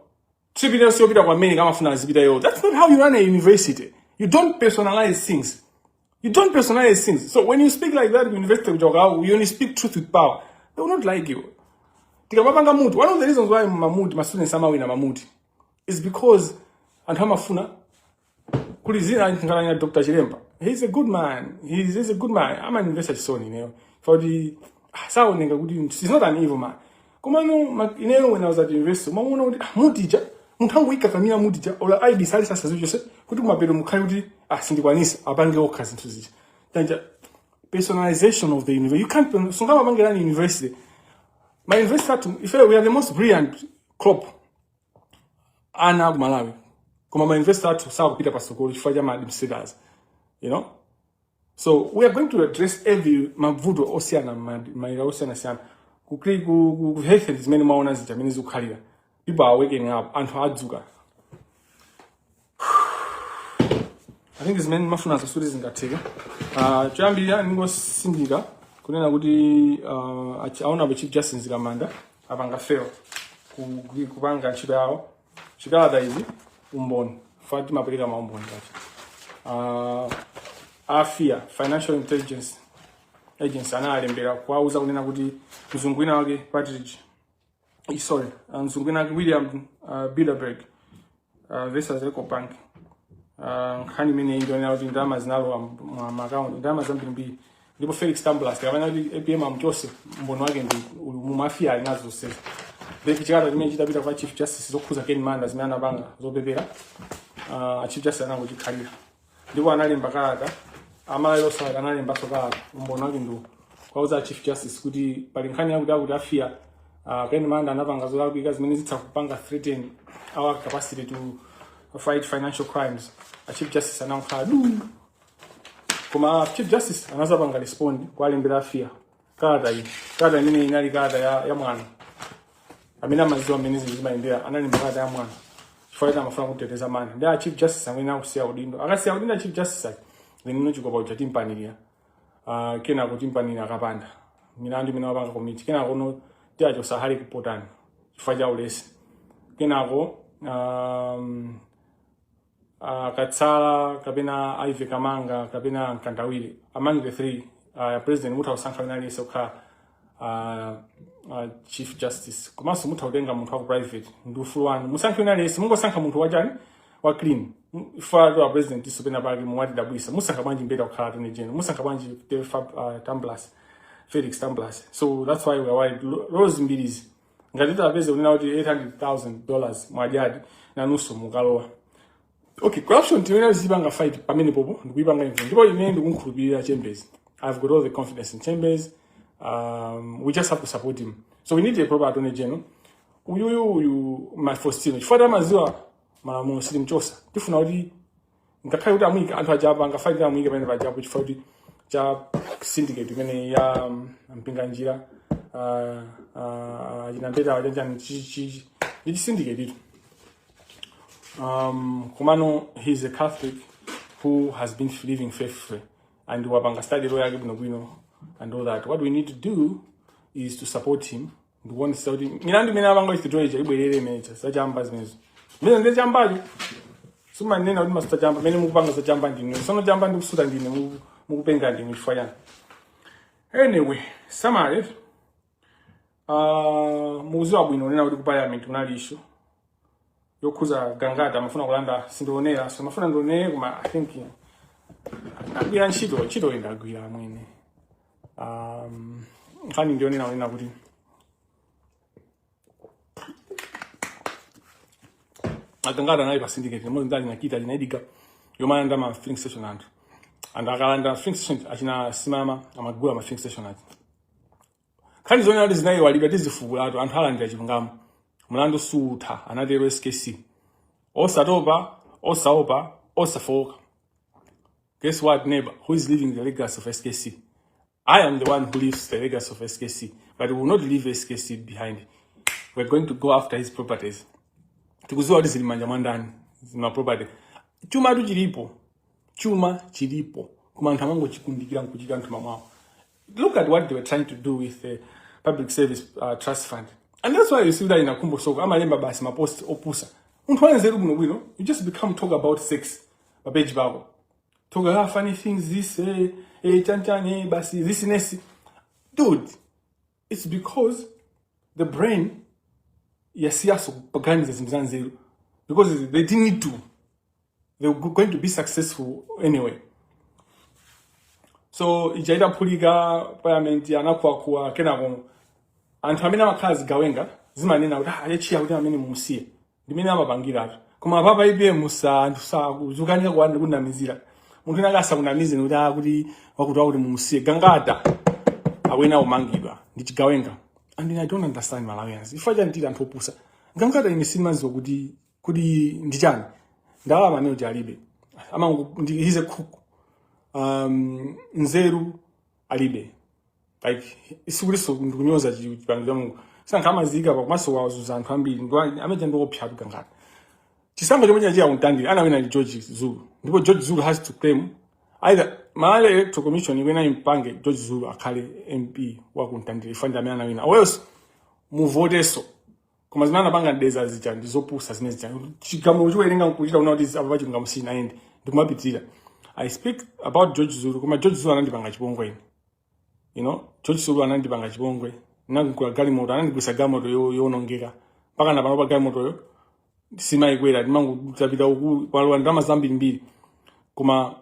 tribunal sio pita kwa meni kama funa azipita yo. That's not how you run a university. You don't personalize things. So when you speak like that in university you only speak truth with power. They will not like you. Tikabanga muti. One of the reasons why my students are wina mamuti is because and hamafuna kulizina ngalanya Dr. Chiremba. He's a good man. He's a good man. I'm an investor son, you know. For the sawo nenga kuti he's not an evil man. Kuma no when I was at the university, mamuno mutija Muntangu ikakamia mudija ola ID salisa sazujose kuti kumapero mukhali kuti sindikwanisa abange okhazi nthu zija tanja personalization of the university. You can't sungama bangelani university. My university if we are the most brilliant crop ana ku Malawi kuma my university sawa kupita pasokolo chifaja ma administrators, you know. So we are going to address every mavuto osiana maira osiana sana ku health is many maona zija mini zukhalira. People are waking up and hadzuka. I think it's many mafuna za stories ngateka. Chambira ningo sindika kunena kuti aona be chief justice Kamanda abanga fail kupanga ntchito yawo. Chikala izi umboni. Fatima peleka maumboni kachi. Afia Financial Intelligence Agency analembera kwauza kunena kuti mzunguina wake Patrick sorry, Zungina William Bilderberg, this is Eco Bank. Hani mini ndoni out indama zinalo account indama zambiri ndipo Felix Tamblas kabana APM amjose mbono wake ndi mumafia inazo sese bekichikata limene chitapita kwa Chief Justice zokhuza Ken Manda zimene banga zobebera Chief Justice anango chikhalira ndipo analemba kalata amalelo sala analemba sokala mbono wake ndo kwauza Chief Justice kuti pali nkhani yakuti afia Ken Manda anapanga zolakika zimene zitha kupanga threaten our capacity to fight financial crimes. A Chief Justice announced Kuma Chief Justice anazapanga respond kwa lembera afia kada nini inali kada ya mwana amina maziwa menezi zimaendera analemba kada ya mwana chifaida amafuna kuteteza mani nda Chief Justice amene akusiya udindo akasiya udindo Chief Justice lino chikopa uja timpanilia kena kutimpanira akapanda milandu mina wapanga committee kena kono tiacho sahali kupotana chifaja ulesi kena ko Katsala, Kabina, Ivy Kamanga, Kabina, Kantawili. Among the three, President Muta Sankanali Soka, Chief Justice. Komaso Muta Denga Muta private. Do Fluan. Musankanali, Mungo Sanka Mutu Wajan, or clean. Father President Discipline Bagi Mwadi Dabisa, Musakabanji Beda Kala in the Gen, Musakabanji Tamblas, Felix Tamblas. So that's why we are worried. Rose Mbidis. Gadita Beza now $800,000, Mwadiad, Nanuso Mugaloa. Okay, corruption to a fight pamene popo ndikuipanga info ndipo ine ndikunkhulupirira Chambers. I've got all the confidence in Chambers. We just have to support him. So we need a proper attorney general. Uyu my Faustino chifata maziwa malamulo sili mchosa tifuna kuti ngakhale kuti amwike anthu ajapa angafaitira amwike pamene pajapo chifukwa kuti cha syndicate imene ya mpinga njira chinambeta wajanjani chi syndicate itu. Kumano, he's a Catholic who has been living faithfully and wabanga study lawyer and all that. What we need to do is to support him. The one studying Minandi Minabanga is to join every minute, such jambas means. Then the jambali. So my name must jump many mubangas a jumping. Some jumping to Sudan in Mubenganding with fire. Anyway, summary. Muzo we know now to buy a mental issue. Yokuza gangata mafuna kulanda sindonera so mafuna ndone kuma I think agwira ntchito indagwira mwene nkhani ndione naona kuti agangata nayi pa syndicate mo ndali nakita linaidika yomana ndama filling station and akalanda filling station achina simama amagula ma filling station ati khani zona ndi zinayi walibe tizifukula anthu alandira chilungamo Mulando Suta, another SKC. Osatoba, Osaopa, Osafoka. Guess what, neighbor? Who is leaving the legacy of SKC? I am the one who leaves the legacy of SKC, but we will not leave SKC behind. We're going to go after his properties. Tukuzua this in Manjamandani, is my property. Chuma chilipo. Kumantamango chikundikira nkujira ntumamao. Look at what they were trying to do with the Public Service Trust Fund. And that's why you see that in a kumbo so amalemba basi mapost opusa. Untwanze rubuno bwino, you just become talk about sex. Babeji babo. Talk funny things this chanchan basi this nesi. Dude, it's because the brain yasiaso organizes mzanzero because they didn't need to. They were going to be successful anyway. So ijaida puliga parliament anakuwa kenago anthu amene amakhazi gawenga zimanena kuti ayechiya kuti amene mumusiye ndimene amapangira atu koma papa ibe musa anthu sakuzukanika kwandi kunamizira munthu ena akasa kunamize kuti wakuti mumusiye gangata awena umangidwa ndi chigawenga and I don't understand Malawians ifa chantira anthu opusa gangata ine sinimaziwa kuti ndichani ndalama amene kuti alibe he's a cook nzeru alibe like isikuliso ndikunyoza chipango cha Mungu sankama zika pakumaso wazuza anthu ambiri ndwani ameje ndopya kangata chisambo chomwe chachiya untandire anawina ndi George Zulu ndipo George Zulu has to claim either Malawi Electoral Commission iwena impange George Zulu akhale MP wakuntandire ifanda amene anawina or else muvoteso koma zimana panga ndeza zija ndizopusa zimene zija chigamo chiwerenga nkuchita una kuti aba chingamusina ende ndikumapitira. I speak about George Zulu koma George Zulu anandipanga chipongwe. You know, George Zulu anandipanga chipongwe Nangukula galimoto anandigwisa galimoto yonongeka mpaka na panopa galimoto yo simayikwera ndimangu tapita uku palwa ndama zambiri koma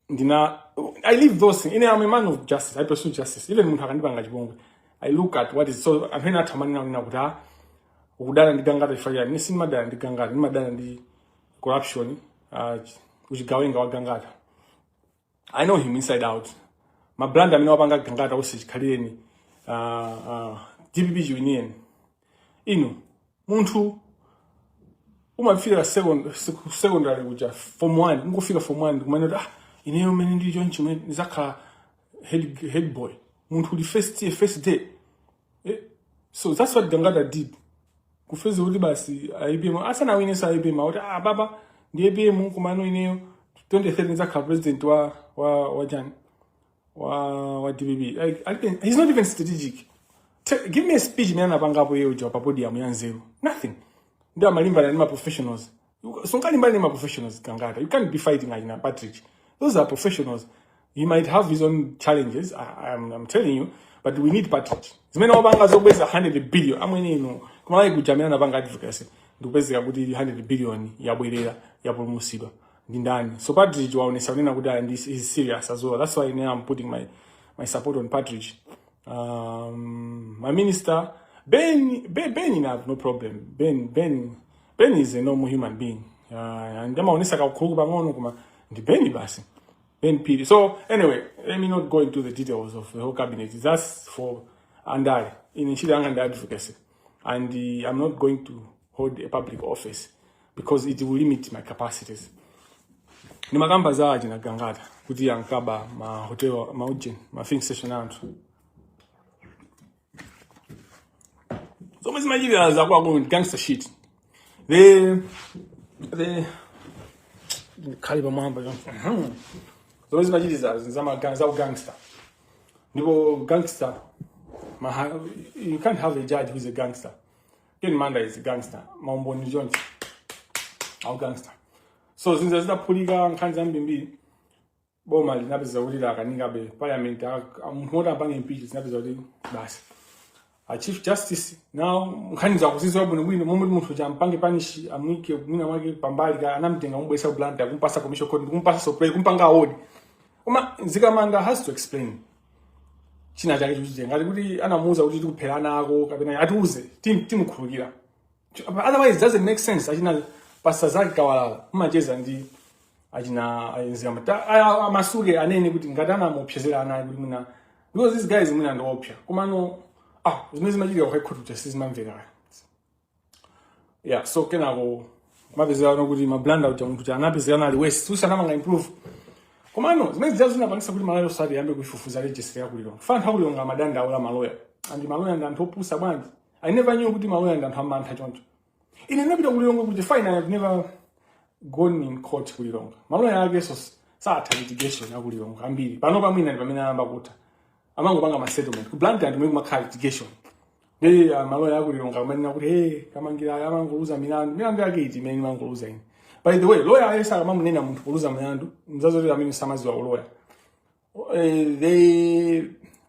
I live those things. I'm a man of justice. I pursue justice. Even munthu akandipanga chipongwe, I look at what is so amene athamani nawo kuti ukudala ndi gangata chifukwa ni simadala ndi gangata nimadala ndi corruption kuchigawenga wa gangata. I know him inside out. Mabranda amene wapanga gangata usachikhalireni DPP union ino munthu umafika secondary kuja form 1 ngofika form 1 kumene ineyo mene ndi chonchi mene nizakhala head boy munthu uli first day so that's what Gangata did kufeza kuti basi IBM asana winesa IBM kuti baba ndi IBM kumano ineyo 2013 nizakhala president wa Jan wa DPP. He's not even strategic. Give me a speech me anapangapo yeo jo podium ya nzeru. Nothing. Ndio malimba na ma professionals. So kalimba na ma professionals Gangata. You can't be fighting like Patrick. Those are professionals. He might have his own challenges. I'm telling you, but we need Patrick. Zimene wabanga zobweza 100 billion. Amweni no. Kuma kujamia na banga advocacy. Ndubeza kuti 100 billion yabwerera yapulumusidwa. Ndindani. So Patrick waonesa nena kuti and this is serious as well. That's why now I'm putting my support on Patrick. My minister Ben enough, no problem. Ben is a normal human being. And them onesa ka ukuru bangono kuma ndi Ben basi. Ben P. So anyway, let me not go into the details of the whole cabinet. That's for Andai in Nchida advocacy. And I'm not going to hold a public office because it will limit my capacities. Ni makamba zaji na Gangata kuti yankaba ma hotel ma ujin ma filling station antu. So mezi majiri za kwa gangster shit. The kaliba mwamba so mezi majiri za gangster. Nibo gangster you can't have a judge who's a gangster. Ken Manda is a gangster. Mambo ni jonti. Au gangster. So since there's that poliga nkanza mbimbi boma linapeza ulila kaninga be parliament amhoda banga impeach sinapeza ulila basi a chief justice now nkaniza kuzizo wabone bwino momwe munthu jampange panish amwike mwina mwake pambali ka anamtenga umbwesa blanta kumpasa commission code kumpasa supply kumpanga award uma Zikamanga has to explain china chake chuje ngati kuti anamuza kuti kuphelana ako kapena atiuze timukhulukira otherwise it doesn't make sense achina pasa zake kawalala umacheza ndi achina ayenzamata amasuke anene kuti ngatana mopyezera anayi kuti mina because these guys mina ndopya kumano zimezi majira kwaikhoto justice mamvera yeah so kenako mapezera nokuti mablanda uja munthu chanapezera nali west usanama nga improve kumano zimezi zazinapangisa kuti malayo sati yambe kuifufuza register yakulilonga fana hakulilonga madanda awula maloya andi maloya ndantopusa bwanji I never knew kuti maloya ndanthamantha choncho ine napita kulilonga kuti fine I have never gone in court kulilonga maloya yake so satha litigation yakulilonga ambiri pano pamwina ndi pamene ayamba kuta amango panga ma settlement ku blunt and make ma litigation maloya yakulilonga kumanena kuti Kamangila amangoluza milandu yake iti imene imangoluza ine. By the way, lawyer ayesa amamunena munthu kuluza milandu mzazoti amene samazi wa lawyer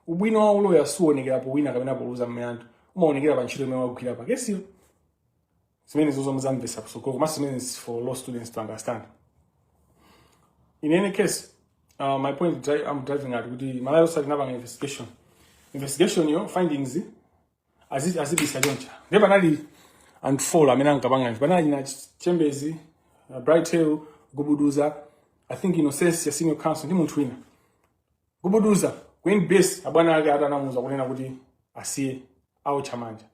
ubwino wa lawyer suonekera po wina kapena poluza milandu umaonekera pa ntchito imene wakugwira pa kesi zimene zozo muzamvesa kusoko koma zimene is for law students to understand. In any case, my point I'm driving at kuti malayo sati napanga investigation yo findings azibisa choncha ndipo nali and fall amene ankapanga panali na Chambezi Bright Hill Gubuduza I think Innocence ya senior counsel ndi munthu wina Gubuduza Queen Base abwana ake atanamuza kunena kuti asiye awo chamanja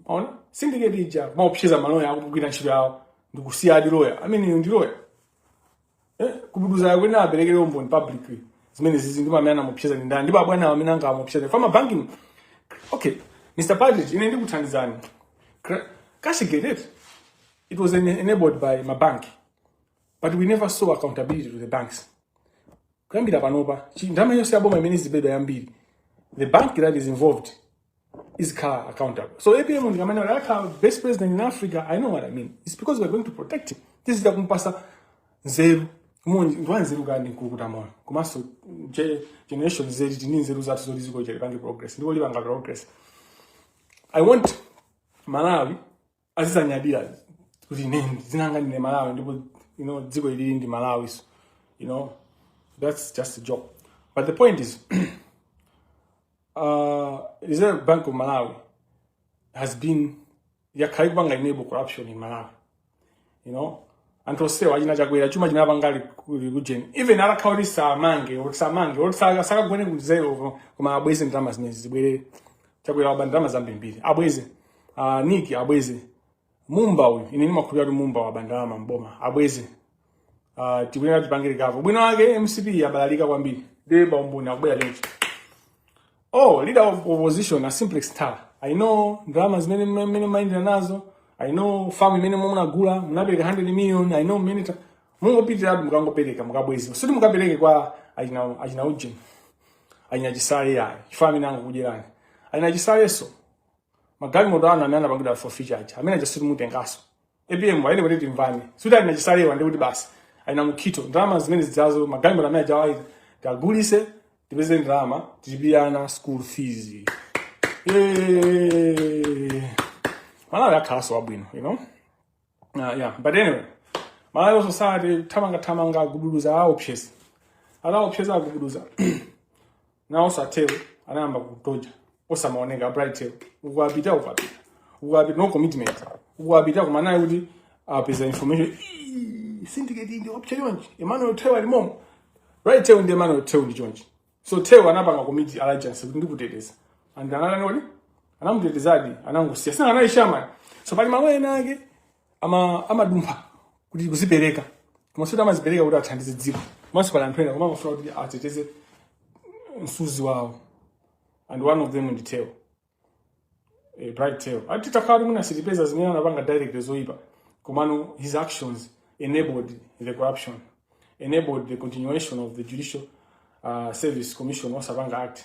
ona syndicate ija maopshiza maloya akugwira ntchito yawo ndikusiya adi lawyer ndi lawyer Gubuduza yakwena aberekere umboni publicly zimene zizi ndi mamene amopshiza ndi ndani ndipo abwana amene anga amopshiza from banking. Okay, Mr. Patrick, ine ndikuthandizani cash get it was enabled by my bank, but we never saw accountability to the banks. Kambira panopa ndama yose aboma imene zibedwa yambiri the bank that is involved is accountable. So APM ngamana like best president in Africa, I know what I mean. It's because we're going to protect him. This is the kumpasa zero nzeru kandi kukutamona komaso generation zeri tini nzeru zathu zoli ziko chele pange progress ndipo libanga progress I want Malawi azizanyadira kuti nini zinanga ndine Malawi ndipo dziko ili ndi Malawi, so, that's just a joke. But the point is Reserve Bank of Malawi has been yakhaikubanga enable corruption in Malawi, anthu osewa achina chakwera chuma chinapangali kujeni even arakhauri samange sakagwene kuzero koma abweze ndalama zinezi zibwere chakwera waba ndalama zambiri abweze Niki abweze Mumba uyu ine ndimakhulupirira kuti Mumba waba ndalama mboma abweze tibwera tipangire kavo bwino wake MCP yabalalika kwambiri deba umbuni akubwera lenchi. Leader of opposition a simplex star. I know dramas many mind nazo. I know farm many munagula, munabeka 100 million. I know many mungo pitira mukangopeleka mukabwezi. Sudi mukapeleke kwa ajina ujin. Ajina jisare ya. Farm nangu kujerani. Ajina jisare so. Magali modana nana banguda for feature. Amena just mutengaso. ABM wa ile wadi mvani. Sudi ajina jisare wande wadi basi. Ajina mukito. Dramas many zazo magali modana jawa gagulise. Dipeze drama, tibiana school fees. Malawi akhaso wabwino, yeah, but anyway. Malawi society tamanga gubuduza options. Ala options gubuduza. Na osateo anamba kutoja. Osamaoneka bright tail. Ugwabita. Ugwabita no commitment. Ugwabita kumana yudi apeza information. Syndicate ndi option yonje. Emmanuel Tewa alimomo. Bright tail ndi Emmanuel Tewa ndi jonje. So Tewa anapanga committee alliance kuti kuteteza. And anani anamutetezadi anangusia. Sina anaishama. So pali mawena ake amadumpa kuti kuzipereka. Kumasoda amazipereka kuti athandize dziko. Maso pala anthu ena koma mafuna kuti ateteze msuzi wawo. And one of them in the tail. A bright tail. Atitakari muna sitipeza zimene anapanga direct zoipa. Kumano his actions enabled the corruption. Enabled the continuation of the Judicial Service Commission or Savanga Act.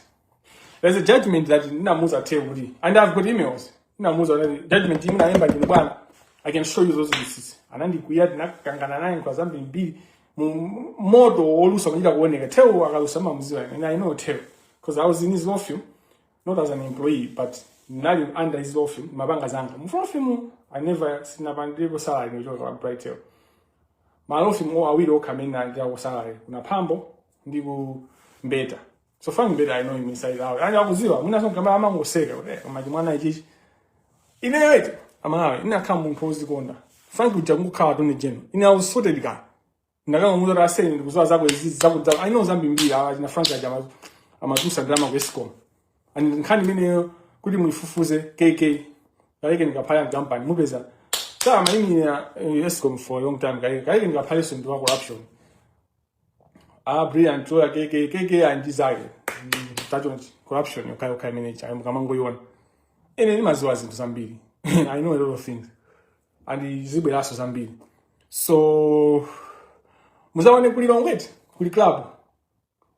There's a judgment that Namuza tell you, and I've got emails. Namuza judgment in the I can show you those lists. And then the Kuyat Nakangana because I'm being be more or some one tell and I know tell because I was in his law firm, not as an employee, but not under his law firm, Mabanga Zanga. From him, I never seen a bandable salary in your bright tail. My law firm or a widow come in and there was salary. Unapambo. Ndigo mbeta. So far mbeta I know him inside out. And I was zero. Muna son kama ama ngoseka. Majimwana ichi. Ine yote. Ama ina kama mpozi konda. Frank ujamu kawa doni jeno. Ina usote dika. Ndakama mudo raseni ndikuzoa zako izizi zako. I know zambi mbili. Ina Frank ajama. Amadusa drama kwesiko. And nkani mene kudi mwifufuze KK. Kaike nikapaya ngampani. Mubeza. Sama imi ya ESCOM for a long time. Kaike nikapaya sunduwa corruption. Brilliant, KK and desire. That corruption, okay, manager. I'm coming go on. And any was into Zambia. I know a lot of things. And the Zibela Zambia. So, Muzawane put it on wait. Kuli club.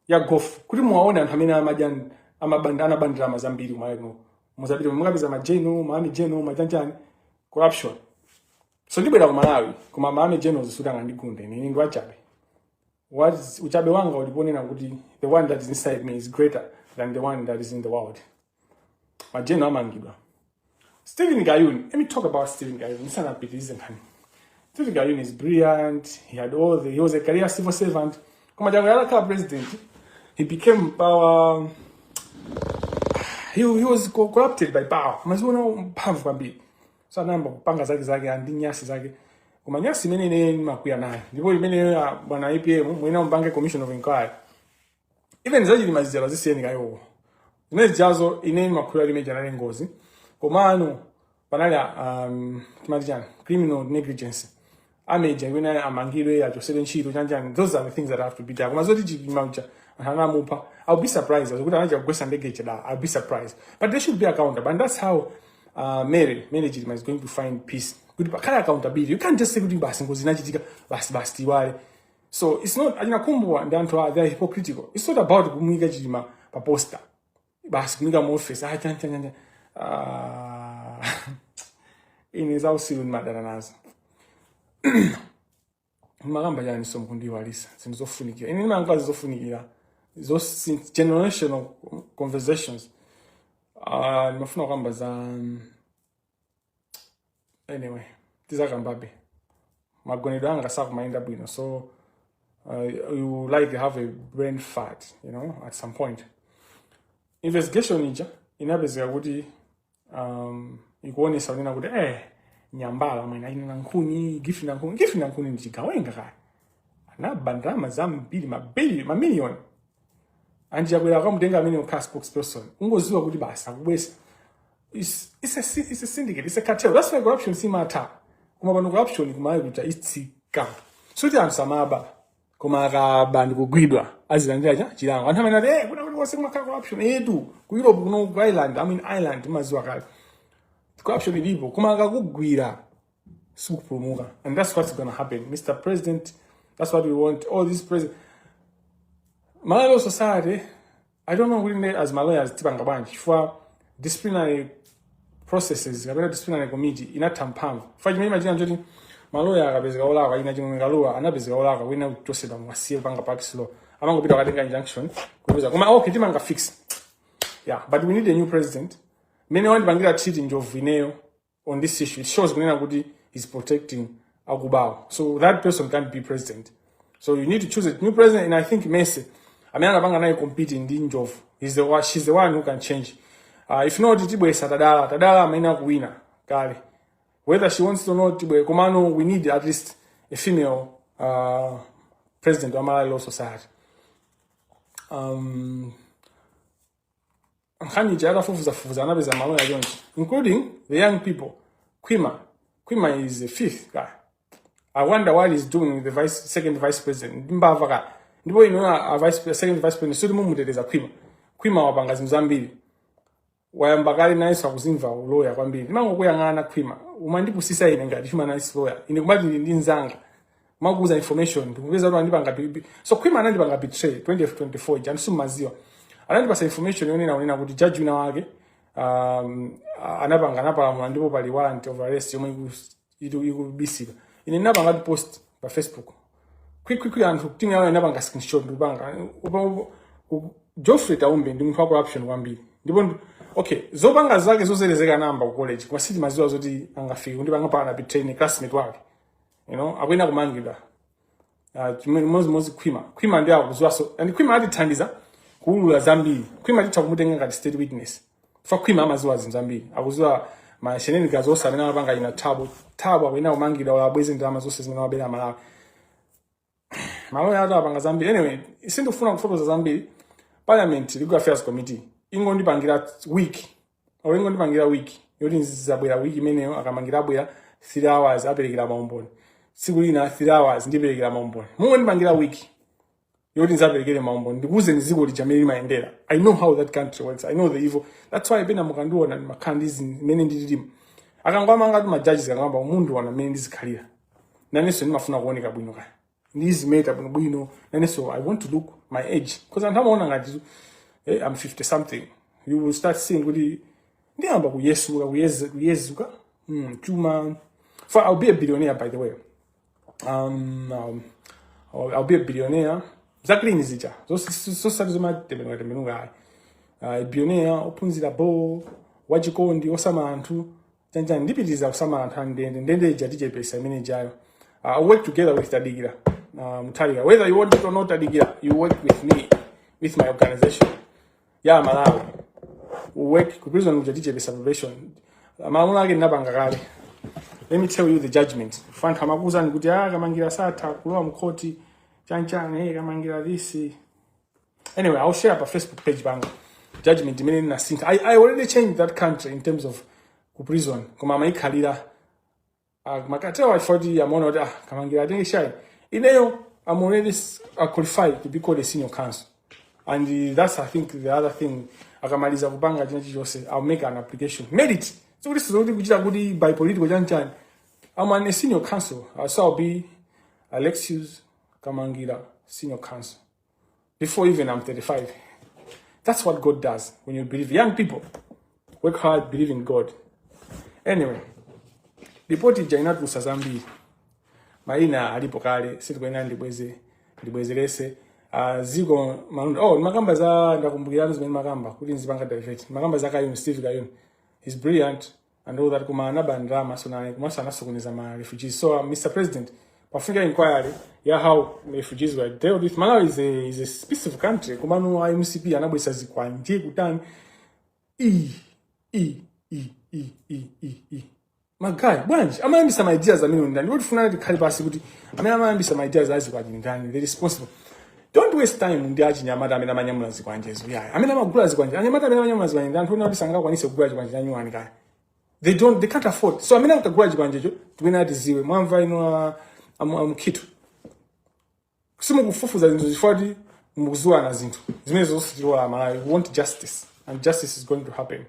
Ya golf. Kuli muaona hamina majan amabandana bandama Zambia maeno. Muzabiri mugabiza majeno, maami jeno, majanjani. Corruption. So libera Malawi. Kuma maami jeno zisuda ngandikunde. Ni ngwachabe. What is uchabe wanga uliponena kuti the one that is inside me is greater than the one that is in the world. Majeno amangidwa. Stephen Gayuni. Let me talk about Stephen Gayuni. Stephen Gayuni is brilliant. He was a career civil servant. Kuma Yabalalika president. He became power. He was corrupted by power. Mazuno mpamvu kwambiri. So namba kupanga zake andi nyasi zake. Kumanyasi mene makuya naye. Ndipo imene bwana IPM mwina mbange commission of inquiry. Even zaji limazijala zisiyeni kayo. Imene jazo ineni makuya limeja na ngozi. Komano panala kimatijana criminal negligence. Ameja wina amangirwe ya josele nchito chanjani. Those are the things that have to be done. Kumazoti jimaucha hana mupa. I'll be surprised. I'll be surprised. But they should be accountable. And that's how Mary Management is going to find peace. Good accountability. You can't just say good basi ngozi basti wale. So it's not ajinakumbu and then to they're hypocritical. It's not about kumiga jima pa poster. Basi kumiga more face. Ineza usilu madana nazo. Magamba yani somkundi walisa. Sinzofunikira. Ini mangwa zizofunikira. Those generational conversations. nimafuna kwamba za anyway tizakambabe magonero anga sakumaenda bwino, so you like have a brain fart, you know, at some point. Investigation ija inapezeka kuti ikuonesa unena kuti nyambala mwina ina nkuni gifi na nkuni ndichigawenga kaya anabandama zambiri mamiliyoni anjiyakwera akamutenga amene ukha spokesperson ungoziwa kuti basa kubwesa. It's a syndicate, it's a cartel. That's why corruption simata. Kuma pano corruption kumaye kuta itsika. Suti ansamaba kuma akaba ndikugwidwa azilandira chilango. Anthu amene kuna kuti wase kumaka corruption edu ku Europe kuno ku Ireland maziwa kale. Corruption ilipo kuma akakugwira sikupulumuka. And that's what's going to happen. Mr. President, that's what we want. All these president Malawi society, I don't know within as Malawi tipanga bwanji for disciplinary processes, kabela disciplinary committee inatampamva. Faji mimi imagine njoti Malawi akapezeka olaka ina chinga lowa anapezeka olaka wina kutoseda mwasiye panga pakisilo. Amango pita katenga injunction kuweza kuma okay timanga fix. Yeah, but we need a new president. Many want bangira cheating of Vineo on this issue. It shows kunena kuti he's protecting Agubao. So that person can't be president. So you need to choose a new president, and I think Messi Amena banga naye compete in Dinjov. She's the one who can change. If not, Tibwe Tadala amena kuwina. Kale. Whether she wants to or not, Tibwe Komano, we need at least a female president of Malawi Law Society. Including the young people. Kwima is the fifth guy. I wonder what he's doing with the second vice president. Ndipo ino second vice president sudi mumuteteza Kwima wapanga zambiri. Wayambakali nice wakuzimva lawyer kwambiri. Ndimango kuyangana Kwima. Umandipusisa ine ngati human rights lawyer. Ine kubati ndi nzanga. Maguza information. Ndikupeza kuti andipanga so Kwima anandipanga betray 2024 jansu maziwa. Anandipasa information yonena kuti judge wina wake anapanga ndipo pali warrant of arrest yomwe ikubisika. Ine napanga post pa Facebook. Quick anthu kutinga yawo inapanga screenshot ndibanga Geoffrey Taumbe ndi munthu wa corruption kwambiri. Ndipo okay, zopanga zake zoselezeka namba ku college kwa city maziwa zoti angafika ndipanga pa na betray classmate wake. You know, akwena kumangidwa. Mozi Kwima ndi akuzwa so and Kwima atithandiza kuulula zambiri. Kwima atitha kumutenga ngati state witness. For Kwima amaziwa zambiri. Akuzwa ma shenanigans osana napanga ina tabo akwena kumangidwa wabwezi ndama zose zimene wabera Malawi. Malawi atapanga zambiri. Anyway, isindofuna kufotoza zambiri. Parliament Legal Affairs Committee ingondipangira week. Ingondipangira week. Yoti nzabwera week imeneyo akamangira bwera 3 hours aperekera maumboni. Siku lina 3 hours ndiperekera maumboni. Mungondipangira week. Yoti nzaperekere maumboni. Ndikuze niziko lijameli maendera. I know how that country works. I know the evil. That's why bena mukanduwa na makandizi mene ndilimu. Akangwama ngati ma judges kangamba umundu wana mene ndizikhalira. Naneso ndimafuna kuoneka bwino kaya. Ndizimeta bwino. Naneso I want to look my age. Because antamaona ngati I'm 50 something. You will start seeing kuti ndiyamba kuyezuka. Chuma. For I'll be a billionaire by the way. I'll be a billionaire. Exactly in zija. So sabizoma tebenunga. Billionaire opunzira bo wachikondi osama anthu chanja ndipitiza osama anthu ndende jatije pesa imene jayo. I work together with Tadigira. Mutaliga. Whether you want it or not, Tadigira, you work with me, with my organization. Yeah, Malawi. We work kuprison with jatije pesa probation. Mauna ke nabanga kale. Let me tell you the judgment. Fanta makuza nikuti Kamangila sata kulowa mkoti chanchane Kamangila this. Anyway, I'll share up a Facebook page bang. Judgment meaning na sink. I already changed that country in terms of prison. Kuma maikhalira makatewa 40 amono Kamangila didn't shine. Ineyo I'm already qualified to be called a senior counsel. And that's I think the other thing akamaliza kupanga yose I'll make an application. Made it. So this is only good by political janjan. I'm a senior counsel. So I'll be Alexious Kamangila, senior counsel. Before even I'm 35. That's what God does when you believe. Young people, work hard, believe in God. Anyway, ripoti jainatu sazambi. Maina alipokale, situ kwena ndibwezerese. Zigo Malunda. Oh, Makamba za ndakumbukira zimene Makamba kuti nzipanga direct. Makamba za Kayuni Steve Kayuni. He's brilliant and all that kuma anaba drama so na kumasa nasokoneza ma refugees. So Mr. President, Africa inquiry ya how refugees were dealt with. Malawi is a specific country. Kuma no MCP anabwesa zikwanje kutani. My guy, bunch. I'm gonna some ideas. I mean, what funny the calibasi kuti. I mean, I'm gonna some ideas as you are they're responsible. Don't waste time ndi achinyamata amene amanyamula zikwanje zo. Yeah. Amene amagula zikwanje. Anyamata amene amanyamula zikwanje ndanthu kuti sanga kwanise kugula zikwanje nyanyuwani kai. They can't afford. So amene akagula zikwanje jo, twina atiziwe. Mwamva ino amkitu. Kusema kufufuza zinthu zifodi mukuzua na zinthu. Zimene zositirola Malawi. We want justice and justice is going to happen.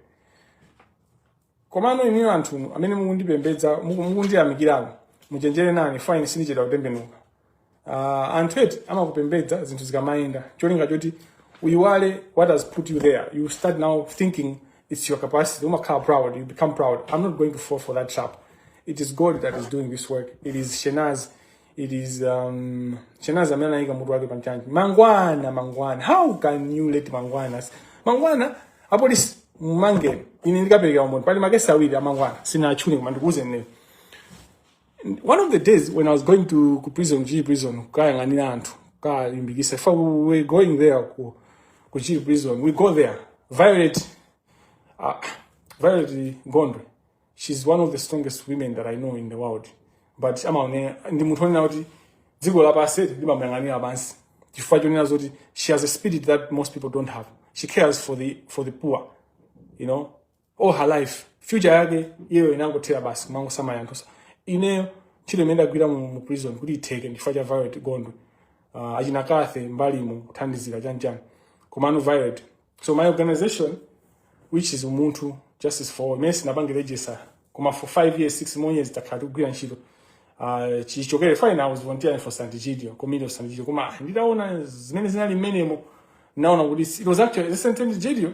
Komano iniyo anthu amene mukundipembedza mukundiyamikirako muchenjere nani fine sinichedwa kutembenuka. Anthu eti amakupembedza zinthu zikamayenda cholinga choti uyiwale what has put you there. You start now thinking it's your capacity. Umakhala proud, you become proud. I'm not going to fall for that trap. It is God that is doing this work. It is Shenaz. It is Shenaz amene anayika mutu wake pamchanja. Mangwana. How can you let Mangwana apolisi mange ini ndikapereka umuntu pali makesi awiri amangwana sina achuni koma ndikuze nene. One of the days when I was going to prison, G prison, kayang'anira anthu kalimbikisa. If we were going there ku G prison, we go there. Violet Gondwe, she's one of the strongest women that I know in the world. But ndi munthu onena kuti dziko lapasi limamuyang'anira abansi chifukwa chonena zoti she has a spirit that most people don't have. She cares for the poor. You know, all her life future yake iyo inangothera basi mango samayanthusa ineyo chile menda gwira mu prison kuti itheke ndifacha Violet Gondwe achinakathe mbali mu kuthandizira chanjani komano Violet. So my organization, which is Umuntu Justice for All, mesi napange register koma for 5 years 6 more years takati kugwira ntchito chichokere fine. I was volunteering for Santigidio, community of Santigidio koma nditaona zimene zinali mmenemo naona kuti it was actually the Santigidio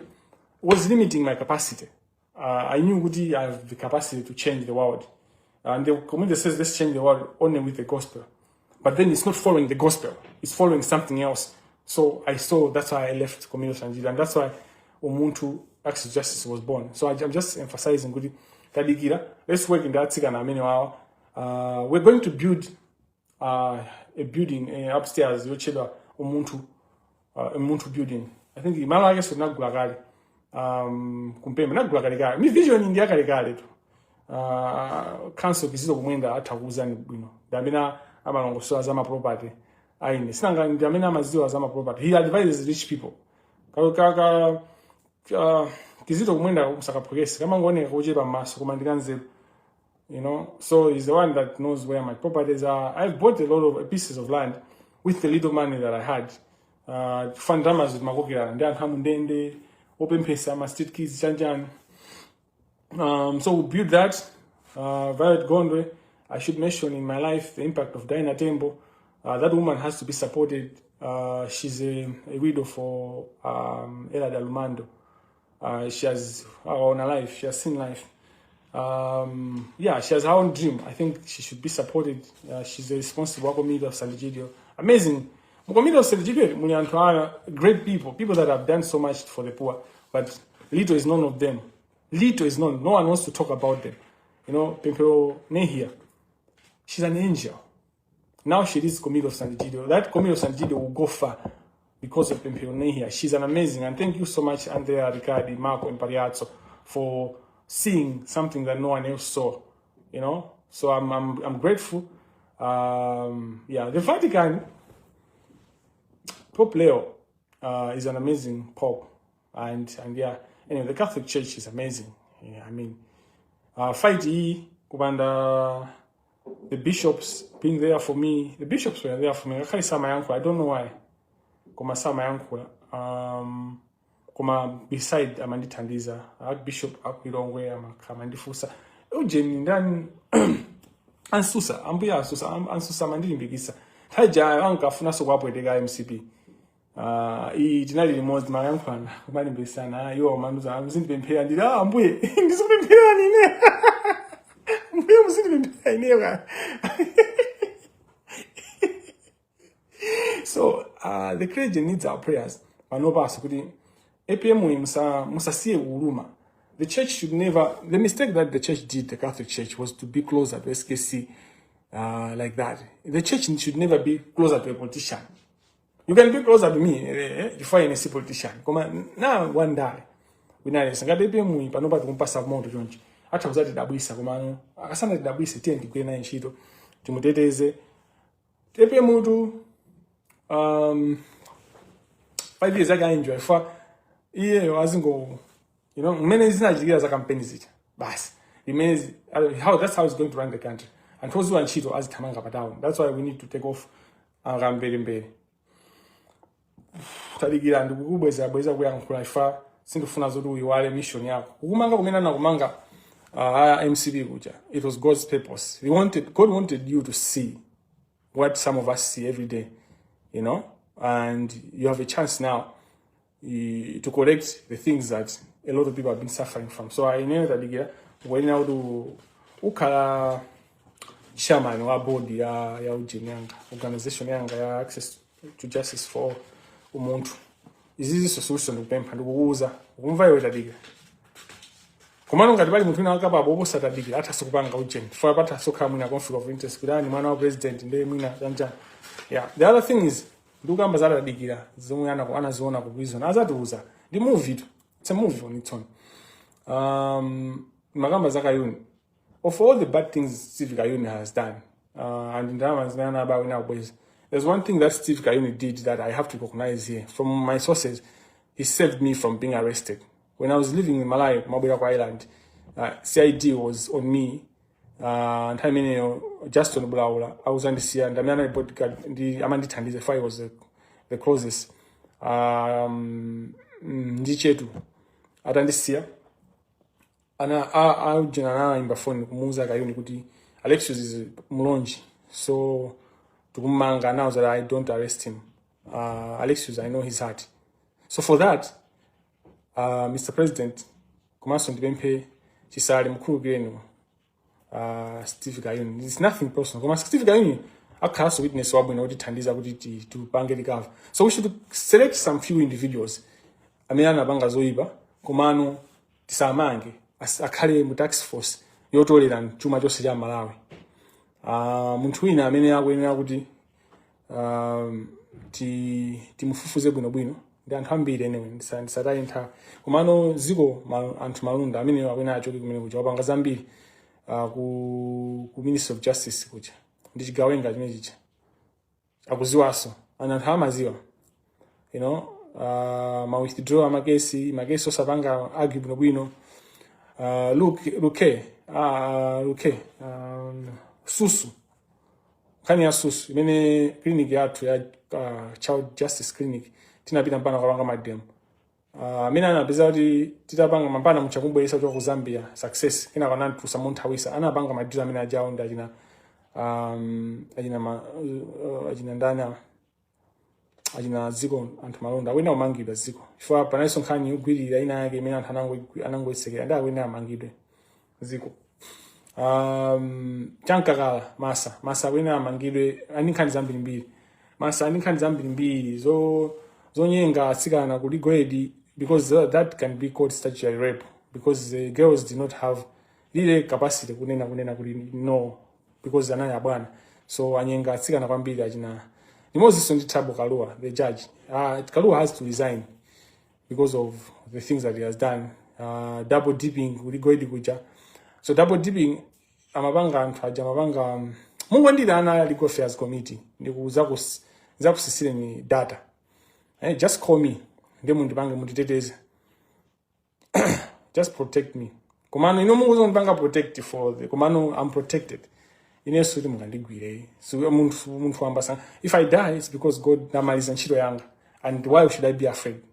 was limiting my capacity. I knew I have the capacity to change the world. And the community says let's change the world only with the gospel. But then it's not following the gospel. It's following something else. So I saw that's why I left community of Sanjida. And that's why Umuntu Alexious Justice was born. So I'm just emphasizing let's work in that Tigana meanwhile. We're going to build a building upstairs, Umuntu building. I think Imala is not Glagari. Kumpeme na gulakalekale mi vision ndi yakalekale tu council kizito kumwenda atakuzani bwino ndamina amalongosola za ma property aine sinanga ndamina amaziwa za ma property. He advises rich people kaka kizito kumwenda kusaka progress kama ngone kuchepa maso koma ndikanze, you know. So he's the one that knows where my properties are. I've bought a lot of pieces of land with the little money that I had. Fundamas with makokera ndi anthamu ndende open pesa ma street kids chanjani. So we built that. Violet Gondwe, I should mention in my life the impact of Diana Tembo. That woman has to be supported. She's a widow for Ella Dalumando. She has her own life. She has seen life. Yeah, she has her own dream. I think she should be supported. She's a responsible community of Santigidio. Amazing. Community of Santigidio, great people that have done so much for the poor. But little is known of them. Little is known. No one wants to talk about them. You know, Pempero Nehia. She's an angel. Now she is community of Santigidio. That community of Santigidio will go far because of Pempero Nehia. She's an amazing. And thank you so much, Andrea, Riccardi, Marco, and Pariazzo, for seeing something that no one else saw. You know, so I'm grateful. Yeah, the Vatican, Pope Leo is an amazing Pope. And yeah, anyway, the Catholic Church is amazing. Yeah, I mean, fight Kubanda, the bishops being there for me. The bishops were there for me. I don't know why. Kuma sa my uncle. Kuma beside Amandi Tandiza, Archbishop Akwilongwe, Amakamandi Ujeni ndani ansusa, ambuya ansusa mandili mbigisa. Taja anka funa so wapo edega MCP. Jinali limozi mayankwana kumali mbisana yo manuza muzindi bempera ndira ambuye ndizobempera nine ambuye muzindi bempera nine. So the clergy needs our prayers. The church should never, the mistake that the church did, the Catholic Church, was to be closer to SKC like that. The church should never be closer to a politician. You can be closer to me before you see politician. Now one day, we know this. Ngati APM panopa tukumpasa kumoto chonchi. Acha kuzati dabwisa komano. Akasana dabwisa tiye ndikwena naye ntchito. Timuteteze. APM mutu 5 years ago enjoy for iye wazingo, you know, many zinajigira za campaigns zicha. Bas. That's how it's going to run the country. And tozu ntchito azithamanga patawo. That's why we need to take off mbele. Tadigira ndikubweza kuyankhula ifa sindifuna zoti uyiwale mission yako. Kumanga kumena na kumanga MCP kuja. It was God's purpose. God wanted you to see what some of us see every day, you know, and you have a chance now to correct the things that a lot of people have been suffering from. So I know that again, when now do ukala chairman wa board ya ujeni yanga, organization yanga ya access to justice for umuntu. Izizi solution upempa ndukuuza ukumva iwe tadiga. Komano ngati bali muthu nakapa bobo satadiga hata sikupanga ujeni. For pata soka mwina conflict of interest kudani mwana wa president ndiye mwina janja. Yeah, the other thing is ndukamba zala digira zomwe anaziona kubwizo na azatuuza. The movie, it's a movie on its own. Magamba zakayuni. Of all the bad things Steve Kayuni has done, and in the there's one thing that Steve Kayuni did that I have to recognize here. From my sources, he saved me from being arrested. When I was living in Malawi, Mabuyako Island, CID was on me, and I mean, just on Bulaula. I was on the sea, and the bodyguard, the Amandi Tandize fire was the closest. Ndichetu, atandisia. Ana ujina imba phone kumuza Kayuni kuti Alexious is mulonji, so tukumanga now that I don't arrest him. Alexious, I know his heart. So for that, Mr. President, komaso ndipemphe chisale mkulu gwenu Steve Kayuni. It's nothing personal. Komaso Steve Kayuni akhaso witness wabwino kuti thandiza kuti tupange likava. So we should select some few individuals amene banga zoiba komano tisamange akhale mu tax force yotolera chuma chose cha Malawi. Munthu wina amene akwenera kuti timufufuze bwino ndi anthu ambiri enewe ndisatayi nthawi komano ziko anthu malunda amene akwenera achoke kumene kuja wapanga zambiri ku Ministry of Justice kuja ndi chigawenga chimene chicha akuziwaso anthu amaziwa, you know, ma withdraw makesi osapanga argue bwino. Susu kani ya susu imene clinic yathu ya child justice clinic tinapita mpana kwapanga madem mina anapeza kuti titapanga mpana mchakumbwelesa kutoka ku Zambia success kina kana tusa muntawisa anapanga madira amene ajawo ndi ajina ziko anthu malonda wena umangidwa ziko chifukwa panaiso nkhani yogwirira ina yake imene anthu anangoyisekera ndi awene amangidwe ziko. Chankakala masa wena amangidwe anikhani zambiri masa anikhani zambiri zonyenga atsikana kuli grade because that can be called statutory rape because the girls did not have lile capacity kunena kuli no because anaya bwana, so anyenga atsikana kwambiri ajina the Moses on the Tabo Kalua, the judge. Kalua has to resign because of the things that he has done. Double dipping, so double dipping, amabanga Mungu ndida ana legal affairs committee. Ndiku zakusisile ni data. Just call me. Ndemu ndibanga mutiteteze. Just protect me. Komano ino Mungu ndibanga protect for the komano I'm protected. So if I die, it's because God is ntchito yanga. And why should I be afraid?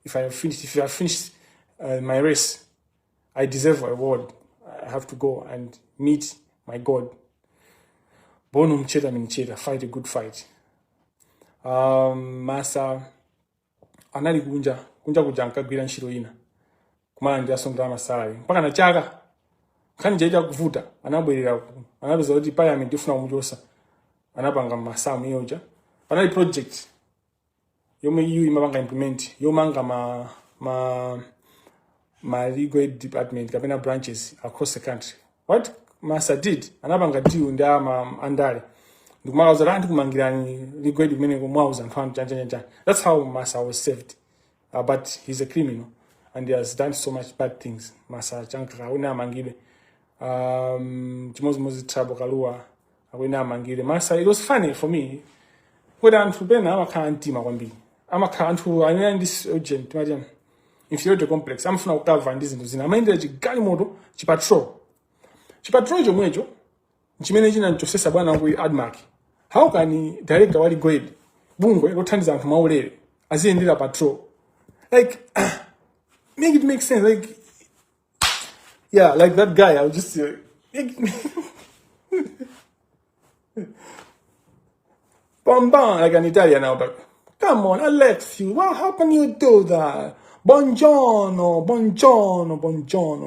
If I finish my race, I deserve a reward. I have to go and meet my God. Bono mcheta minicheta, fight a good fight. Masa anali kunja nkagwira ntchito ina. Kumala ndi asonga masala. Mpaka na chaka kani jaita kuvuta anabwerera anapeza kuti parliament ifuna kumuchosa anapanga masamu yoja panali project yomwe EU imapanga implement yomanga ma legal department kapena branches across the country. What Masa did, anapanga deal ndi andale. Ndikumauza anthu kumangirani legal imene kumauza anthu chanja. That's how Masa was saved. But he's a criminal and he has done so much bad things. Masa chanka una amangire. Chimozi trouble kalua akuna amangire. Masa, it was funny for me. When anthu pena amakhala mtima kwambiri. Amakhala anthu anena this urgent, imagine. Inferiority complex. Amafuna kukava ndizinto zina. Amaendera chigalimoto chipatrol. Chipatrol chomwecho chimene china nchosesa bwana ku Admark. How can director wali grade bungwe lothandiza anthu maulere aziyendera patrol? Like make it make sense. Like yeah, like that guy. I'll just bam like an Italian now, but come on, Alexious, what happened you do that? Buongiorno,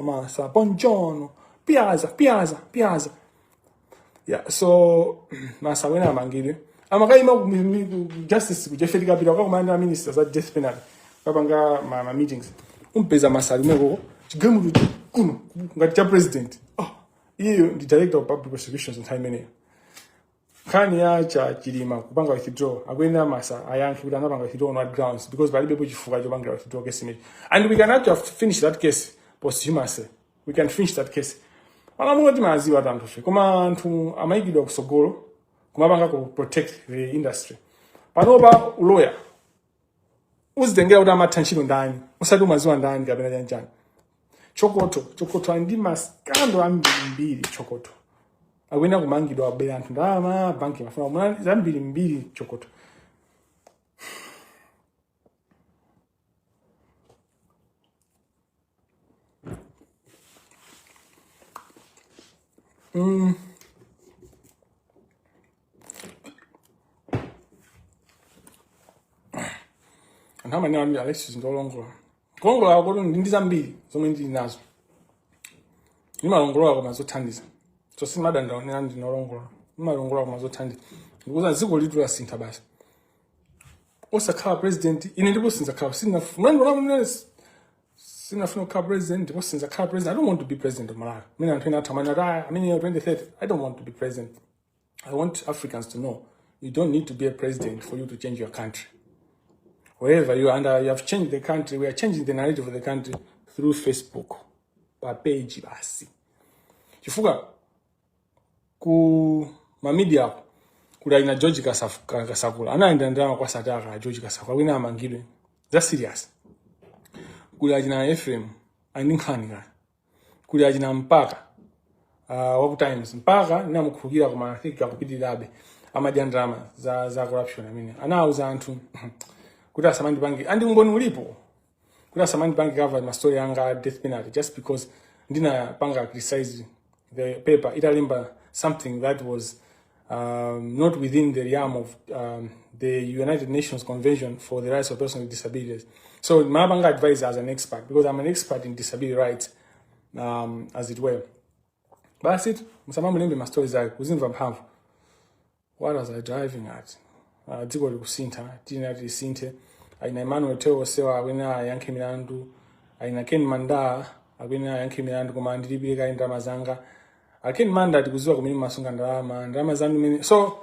massa, buongiorno, piazza. Yeah, so massa wena amangire. Amakaima justice kujefeti kapita kwa kumanda ministers at death penalty. Kapanga ma meetings. Umpeza massa lumeko chigamu kuno ngati president. Oh, iyo the director of public prosecutions time Kani ya cha chilima kupanga withdraw akwenda masa ayanki kuti anapanga withdraw on what grounds because bali bebo chifuka chopanga withdraw case image and we can actually finish that case posthumously. We can finish that case. Malamulo timaziwa tanto fe koma anthu amaikidwa kusogolo kumapanga ku protect the industry. Panopa lawyer uzitengera kuti amathanchiro ndani usati umaziwa ndani kapena chanjani. Chokoto andi maskando ambiri chokoto. Akwenda kumangidwa abela anthu ndama banki mafuna mwana zambiri chokoto. Anama ni Alexious ndolongola. Kongola akolo ndi zambiri zomwe ndili nazo. Nimalongola koma zothandiza. So simadanda nena ndinolongola. Nimalongola koma zothandiza. Ndikuza ziko litu la sintha basi. Osakhala president ine ndipo sinzakhala sinafuna kukhala president ndipo sinzakhala president. I don't want to be president of Malawi. Mina anthu ena athamana I mean 2030 I don't want to be president. I want Africans to know you don't need to be a president for you to change your country. Wherever you are, you have changed the country. We are changing the narrative of the country through Facebook. Pa page basi. Chifuka ku ma media kula ina George Kasakula. Anaenda ndama kwa sataka George Kasakula. Wina amangidwe. That's serious. Kula jina Ephraim aninkhani ka. Kula jina mpaka waku times mpaka namukhugira kuma thika kupitirabe amadyandama za corruption amene. Anauza anthu kuta samandi bangi andi ngoni ulipo kuta samandi bangi cover my story yanga death penalty just because ndina panga criticize the paper italimba something that was not within the realm of the United Nations Convention for the Rights of Persons with Disabilities. So my banga advisor as an expert because I'm an expert in disability rights as it were. But that's it. Msamamu lembe my stories are kuzimva mphamvu. What was I driving at? Dziko likusinta tina tisinte aina Emmanuel Teo sewa akwena yankhe milandu aina Ken Manda akwena yankhe milandu koma ndilibika ndalama zanga Ken Manda tikuziwa kumene masunga ndalama zanu mene so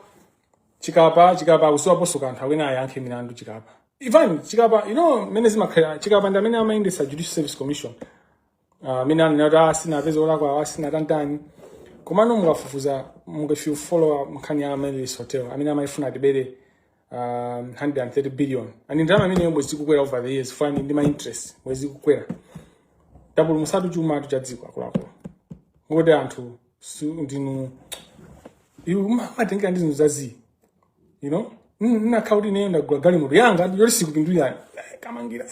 chikapa kusiwa posuka anthu akwena yankhe milandu chikapa even chikapa you know mene zimakhala chikapa ndamene amaindesa Judicial Service Commission mina nada sina pezo la kwa sina tantani komano mungafufuza mungafiu follow mkhani ya Melis Hotel amene amaifuna dibere 130 billion and ndama mine yomwe zikukwera over the years fani ndi my interest wezi kukwera double musatu chuma tuchadzikwa kulako ngode anthu ndinu you matenga ndizo zazi you know na kaudi nenda gwagali moto yanga yori sikupindulira Kamangila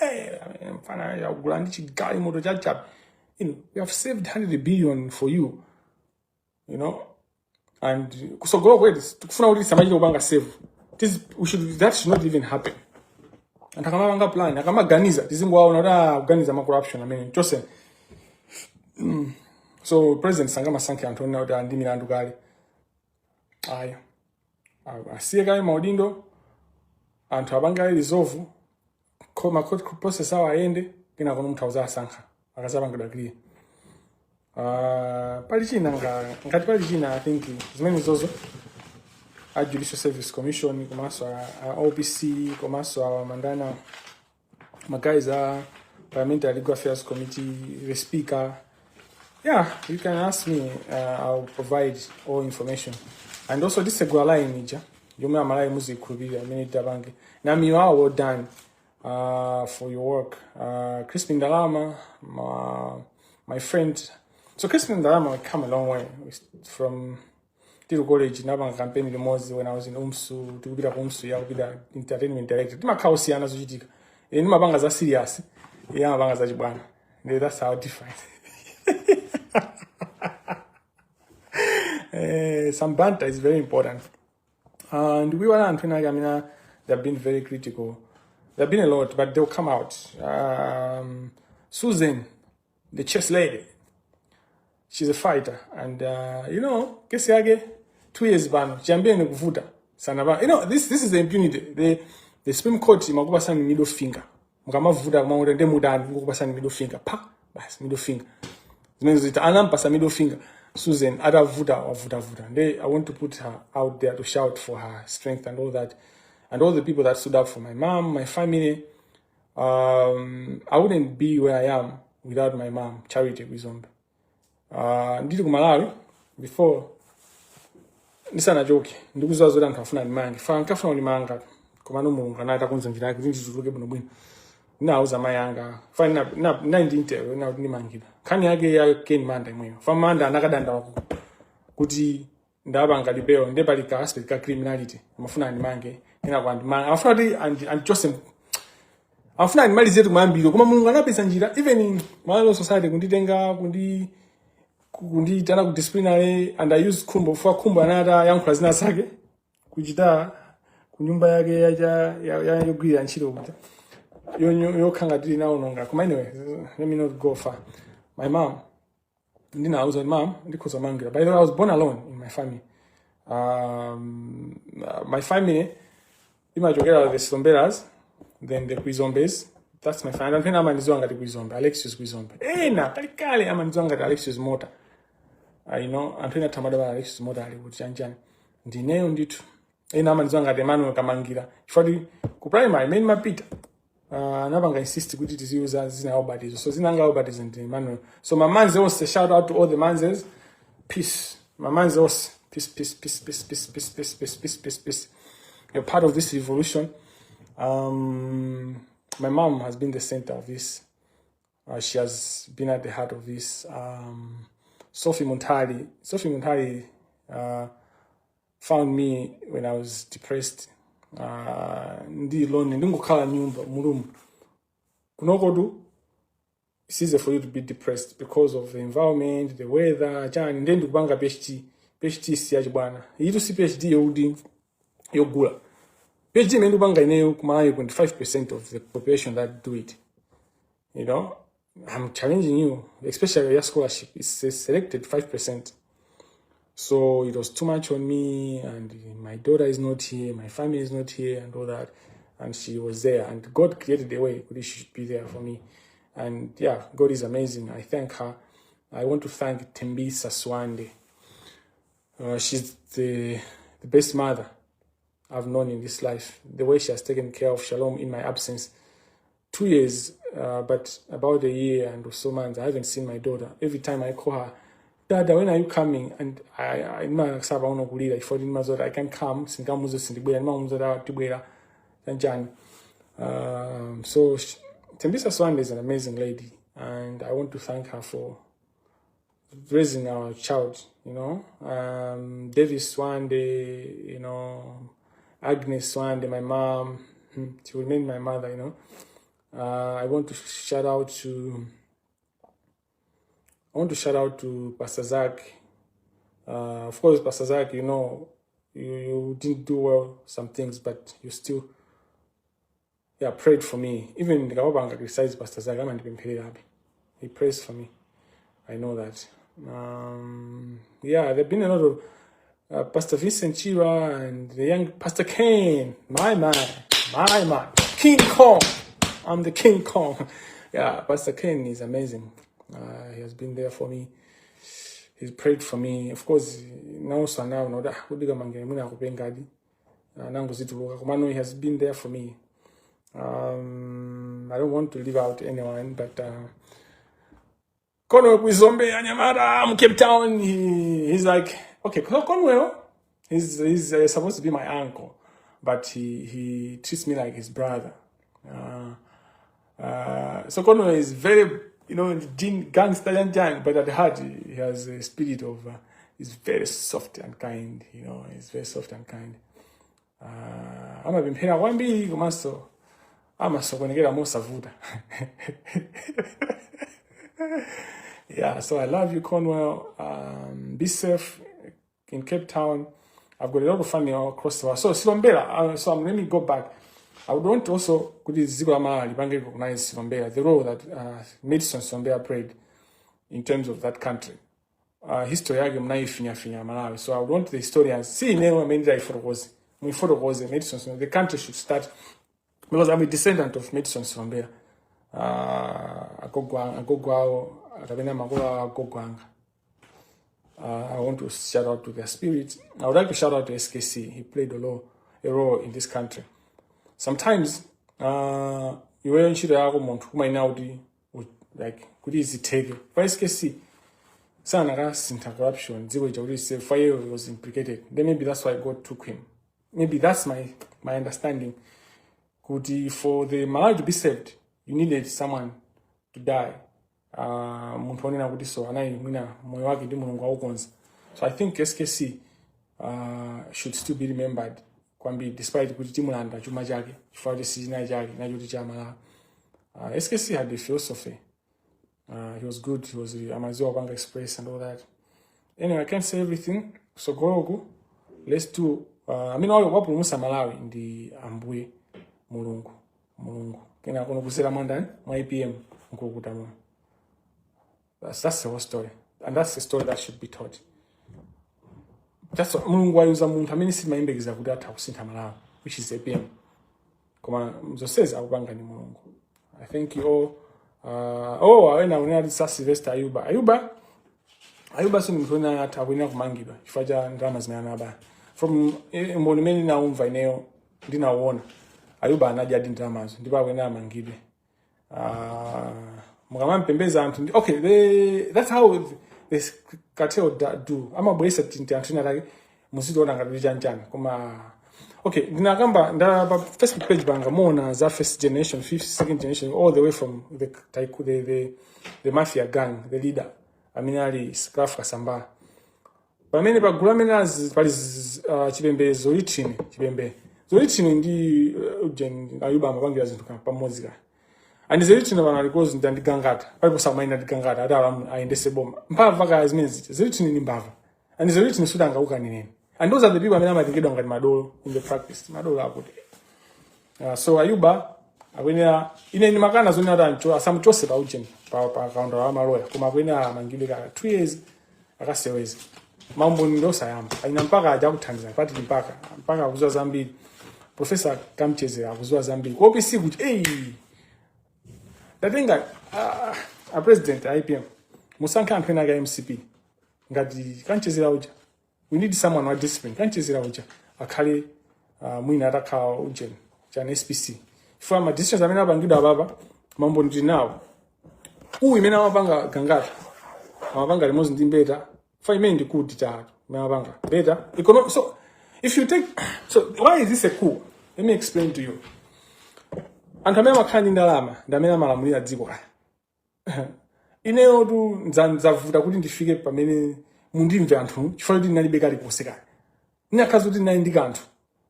mfana ya ugula ndi chigali moto chachap you know we have saved 100 billion for you you know and kusogolo kweli tukufuna kuti samajiro banga save that should not even happen. And akamanga plan akamaganiza tizingwaona ra organiza ma corruption amene chose so president Sangama Sanke Antonio uta ndi milandu kale aya asiye kai maudindo anthu apanga resolve ma court process awo ayende kena kono muthu asankha akasapangidwa clear. Pali china ngati pali china I think zimene zozo a Judicial Service Commission komaso a OPC komaso a mandana guys a Parliamentary Legal Affairs Committee, the speaker. Yeah, you can ask me, I'll provide all information. And also this is a guala in Nija. You may have music could be a minute bank. Now you are well done for your work. Crispin Dalama, my friend. So Crispin Dalama come a long way from Tiro College, Naban campaign the most when I was in Umsu, to be a Umsu, ya be the entertainment director. My house yana Zujitika. In my bangas are serious. Yeah, bangas are Jibana. That's how different. Some banter is very important. And we were on Gamina, they've been very critical. There have been a lot, but they'll come out. Susan, the chess lady, she's a fighter. And, you know, 2 years ban, champion Vuda. You know, this is the impunity. The Supreme Court, Magubasan middle finger. Mugama Vuda, Mamude Mudan, Mugubasan middle finger. Pa, bas, middle finger. It means it Anam Pasa middle finger. Susan, Ada Vuda or Vuda Vuda. I want to put her out there to shout for her strength and all that. And all the people that stood up for my mom, my family. I wouldn't be where I am without my mom, Charity Wizombe. Ndidi kumalawi, before, nisa na joke, ndugu zazo da nkafuna ni mangi. Nkafuna ni manga, kumanu munga, na ita kunzo njina, kizindi zuluke bunu bunu. Na uza mayanga. Na indinte, na ni mangi. Kani yage ya keni manda imweyo. Manda nakadanda wako. Kuti ndaba ngalibeo, ndeba lika aspect ka criminality. Mafuna ni mangi. Ina kwa ndi mangi. Afuna and Joseph. Afuna ni mali zetu kumambilo. Kuma munga na pesa njira. Even in Malo society, kundi tana kudisciplinary and I use kumbo another young kwazina sage. Kujita, kunyumba yage ya yogwira nchilo buta. Yo kanga dili na unonga. Kuma anyway, let me not go far. My mom, I was a mom, because of Mangila. By the way, I was born alone in my family. My family, imagine the Somberas, then the Quizombe's. That's my family. And then I'm Nizwanga the Quizombe, Alexious Quizombe. Eh, na, Kalikali, I'm Nizwanga the Alexious Mota. You know, I'm trying to Tamadaba Alexious Mota, I would Janjan. Dine on it. Eh, na, Nizwanga the Manu Kamangila. For the Kuprai, main my Peter. Nabanga insist kuti tiziuza zina obadizo. So zina nga obadizo ndi Emmanuel. So my man's also shout out to all the manzes. Peace. My man's also peace. You're part of this revolution. My mom has been the center of this. She has been at the heart of this. Sophie Montari found me when I was depressed. Ndi lonely ndingukhala nyumba mulumu kunokodu it's easy for you to be depressed because of the environment, the weather, chani ndendi kubanga PhD siyaji bwana yitu si PhD yodi yogula PhD mendu banga ineyo kumalayo 25% of the population that do it. You know, I'm challenging you, especially your scholarship is selected 5%. So it was too much on me, and my daughter is not here, my family is not here, and all that. And she was there, and God created a way that she should be there for me. And yeah, God is amazing. I thank her. I want to thank Tembisa Swande. She's the best mother I've known in this life. The way she has taken care of Shalom in my absence. 2 years, but about a year and so months, I haven't seen my daughter. Every time I call her, Dada, when are you coming? And I can come. So Tembisa Swande is an amazing lady, and I want to thank her for raising our child. You know, Davis Swande, you know, Agnes Swande, my mom. She remained my mother. You know, I want to shout out to Pastor Zach. Of course, Pastor Zach, you know, you didn't do well some things, but you still, prayed for me. Even the Gawabanga criticized Pastor Zach. I'm not being He prays for me. I know that. There've been a lot of Pastor Vincent Chira and the young Pastor Kane. My man, My man, King Kong. I'm the King Kong. Yeah, Pastor Ken is amazing. He has been there for me. He's prayed for me. Of course, now so now no that kudiga mangere muna kupengadi. Nangu zituluka kumano he has been there for me. I don't want to leave out anyone, but Conwell Kwizombe Anyamara, I'm Cape Town. He's like, okay, Conwell, he's supposed to be my uncle, but he treats me like his brother. So Conwell is very, gangster and but at the heart he has a spirit of, he's very soft and kind. He's very soft and kind. I'm a bimpena wambi komaso. I'm a sokonegera mo savuda. Yeah, so I love you, Conwell. Be safe in Cape Town. I've got a lot of family all across the world. So Silombela, let me go back. I would want to also recognize Silombela, the role that Madison Silombela played in terms of that country. History Malawi. So I would want the historians see Madison, the country should start, because I'm a descendant of Madison Silombela. I want to shout out to their spirit. I would like to shout out to SKC. He played a role in this country. Sometimes, you weren't sure who might now be like, could easy take it. For SKC, corruption, fire was implicated. Then maybe that's why God took him. Maybe that's my understanding. For the Malawi to be saved, you needed someone to die. So I think SKC should still be remembered. Despite SKC had the philosophy. He was good. He was the Amazon Bank Express and all that. Anyway, I can't say everything. So go. Let's do. All what Malawi in the Ambwe Mulungu. Kena kono kusela mandan my IPM nkukutamo. That's the whole story, and that's the story that should be taught. That's what Mulungu ayuza muntu amene si mayimbekeza kuti atha kusintha Malawi, which is IPM. Koma mzoseza akupanga ni Mulungu. I thank you all. Awena unena sa Sylvester Ayuba so mfuna atawina kumangidwa chifaja ndalama zimeanaba from mbonimeni na umva ineyo ndinawona Ayuba anaja ndalamazo ndipo awena amangidwe. Mukamapembeza anthu okay, that's how this cartel do. Amabwesa tinti anthu nalake muziona ngati chanchana koma okay, ndinakamba ndaba Facebook page banga mona za first generation, fifth, second generation, all the way from the mafia gang, the leader Aminali Scraf Kasamba. Pamene pagula menazi pali chipembe Zolitini ndi Ayuba amapangira zinthu pamodzi ka. And Zolitini vanali cause ndandikangata. Palipo samaina ndikangata atala aendese boma. Mpava ka zimezi Zolitini ni mbava. And Zolitini suda angauka nini. And those are the people amene amatingidwa ngati madolo in the practice. Madolo akuti. So Ayuba akwena ine ni makana zoni atancho asamuchose pa ujeni pa kaunda wa maloya koma akwena amangile ka 2 years akaseweza. Mambo ndosa yamba. Aina mpaka aja kuthandiza pati mpaka akuzwa zambiri. Professor Kamcheze akuzwa zambiri. Kopi si kuti ndatenga a president IPM musankha anthu ena ka MCP ngati kanchezera uja. We need someone with discipline. Kanchezera uja akhale mwina atakhala ujeni cha SPC. For my decisions amene abangidwa baba mambo ndi nawo. Uyu imene amapanga gangata. Amapanga limozi ndi mbeta. For imene ndi kuti tatu. Amapanga beta. So if you take, so why is this a coup? Let me explain to you. Anthu amene amakhala ndalama ndamene amalamulira dziko kaya. Ineyo tu nzavuta kuti ndifike pamene mundimve anthu chifukwa kuti ndinalibe kali kusekana. Ndinakhaza kuti ndinali ndi kanthu.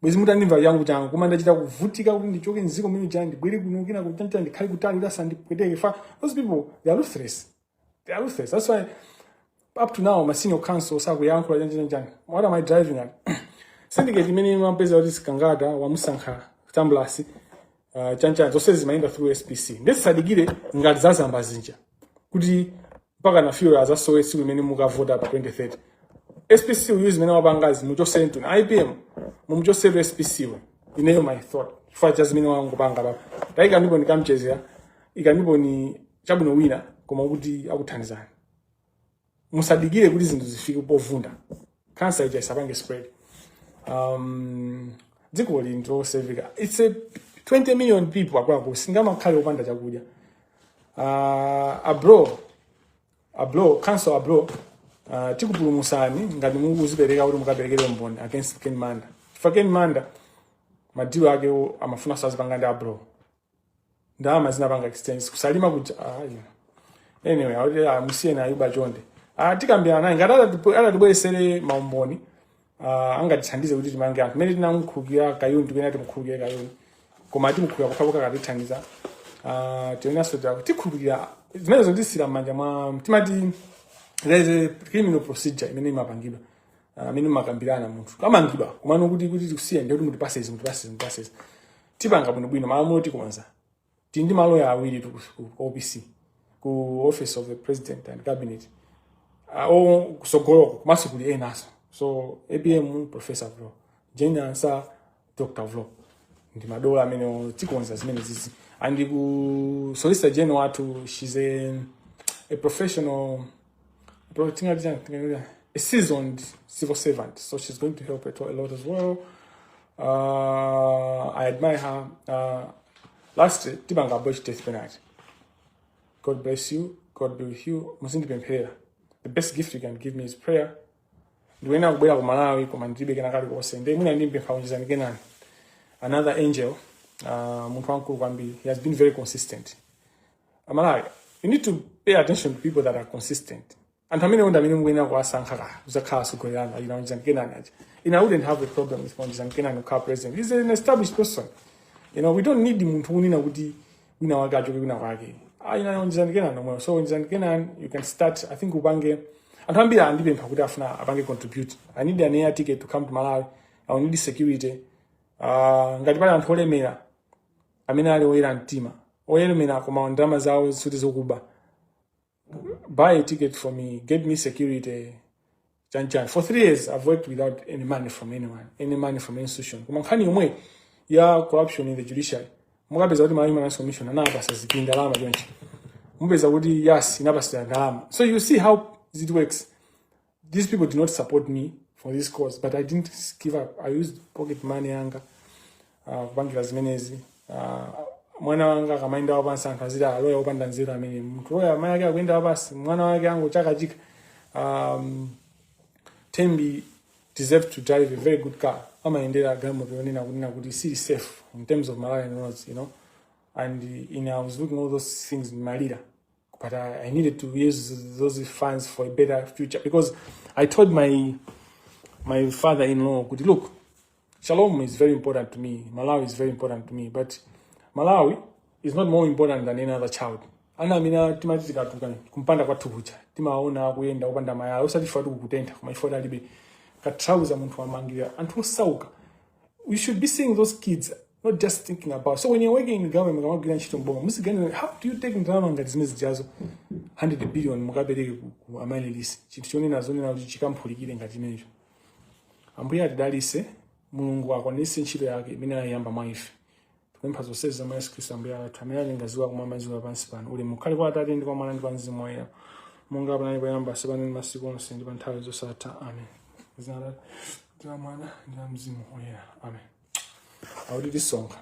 Bwezi mutandimva yangu changu koma ndachita kuvutika kuti ndichoke nziko mimi chani ndibwere kuno kina kutantha ndikhali kutali lasa ndipweteke fa. Those people they are ruthless. That's why up to now my senior counsel sakuyankhula chanjani. What am I driving at? Syndicate imene mapeza kuti sikangata wamusankha Tamblasi chanchana zose zimaenda through SPC. Ndesisadigire ngati zazamba zinja kuti mpaka na fuel azasowe siku imene mukavota pa 2030. SPC use mena wabangazi muchose into IPM mumuchose SPC we. Ineyo my thought. chifukwa cha zimene wangopanga papa taika ndipo ndikamchezera ikandipo ni chabwino wina koma kuti akuthandizani musadikire kuti zinthu zifike povunda cancer ija isapange spread dziko li ndiloseveka it's a 20 million people akwako singamakhale opanda chakudya cancer abro tikupulumusani ngati mukuzipereka kuti mukaperekere mboni against Ken Manda chifukwa Ken Manda madilo ake amafuna sazipanga ndi abro ndama zinapanga extends kusalima kuti anyway awuti musiye na Ayuba Chonde tikambirana naye ngati atatibwesere maumboni angatithandize kuti timange anthu mene tinamkhulukira kayuni tikuyena timkhulukire kayuni koma timkhulukira pakhapoka katithandiza tionaso tikhulukira zimene zondisira m'manja mwa timati there is a criminal procedure imene imapangidwa amene makambirana munthu kamangidwa kumano kuti tikusiye ndi kuti mutipaseze tipanga bwinobwino malamulo tikonza ndi maloya awiri ku OPC ku Office of the President and Cabinet kusogoloko komanso kuli enaso so ABM Professor Vlo Jane Answer Dr. Vlo ndi madola amene tikonza zimene zizi and ku Solicitor General watu she's a professional a seasoned civil servant, so she's going to help a lot as well. I admire her. Lastly, Tibanga Bosch death penalty. God bless you. God be with you. Musindi prayer. The best gift you can give me is prayer. Duena kubera kumalawi kumandibe kana kali kose. Nde muna ndimbe kaunjizani kenani. Another angel, muntu wankulu kwambiri. He has been very consistent. Amalawi, you need to pay attention to people that are consistent. And how many many mwena kwa sankara uzakhala sugoyana Njizani Kenani aja. I wouldn't have a problem with Njizani Kenani car president. He's an established person. We don't need muntu unina kuti wina wagajo wina wage. Njizani Kenani no more. So Njizani Kenani, you can start. I think ubange. Antambira andibe mpakuti afuna abange contribute. I need an air ticket to come to Malawi. I need security. Ngati pala anthu olemera amene ali oyera mtima. Oyelemera koma ndalama zawo zisuti zokuba. Buy a ticket for me, get me security. For 3 years, I've worked without any money from anyone, any money from any institution. Kumankani umwe ya corruption in the judiciary. Mugabeza kuti Human Rights Commission anabasa zikindalama jonchi. Mubeza kuti yes, inabasa ndalama. So you see how it works. These people did not support me for this cause, but I didn't give up. I used pocket money anga kubangira zimenezi. Mwana wanga kamaenda wabansi ankazira aloya opanda nzira amene mtu oya maya yake akwenda wabasi mwana wake ango chakachika Tembi deserve to drive a very good car amaendera galimoto yonena kunena kuti si safe in terms of Malawian roads, and I was looking all those things in my leader, but I needed to use those funds for a better future because I told my father-in-law, look, Shalom is very important to me, Malawi is very important to me, but Malawi is not more important than any other child. Ana mina timatika tukani kumpanda kwa tubucha. Timaona kuenda upanda maya usati fatu kutenta kuma ifota libe katrauza muntu wa mangira antu sauka. We should be seeing those kids, not just thinking about. So when you're working in the government, how do you take drama ngati zimezi jazo 100 billion mukabeleke ku amalelisi chinthu chonena zonena kuti chikampulikire ngati mejo. Ambuya tidalise Mulungu akwanise ntchito yake imene ayamba mwa ife. Mpha zonse za Yesu Kristo ambuya athamira lingaziwa kumama ziwa pansi pano uli mukhale kwa Atate ndi kwa Mwana ndi kwa Mzimu Woyera monga panali poyamba sepano ndi masiku onse ndi pa nthawi zosatha amen. Zina la Mwana ndi Mzimu Woyera amen. Awulidi songa.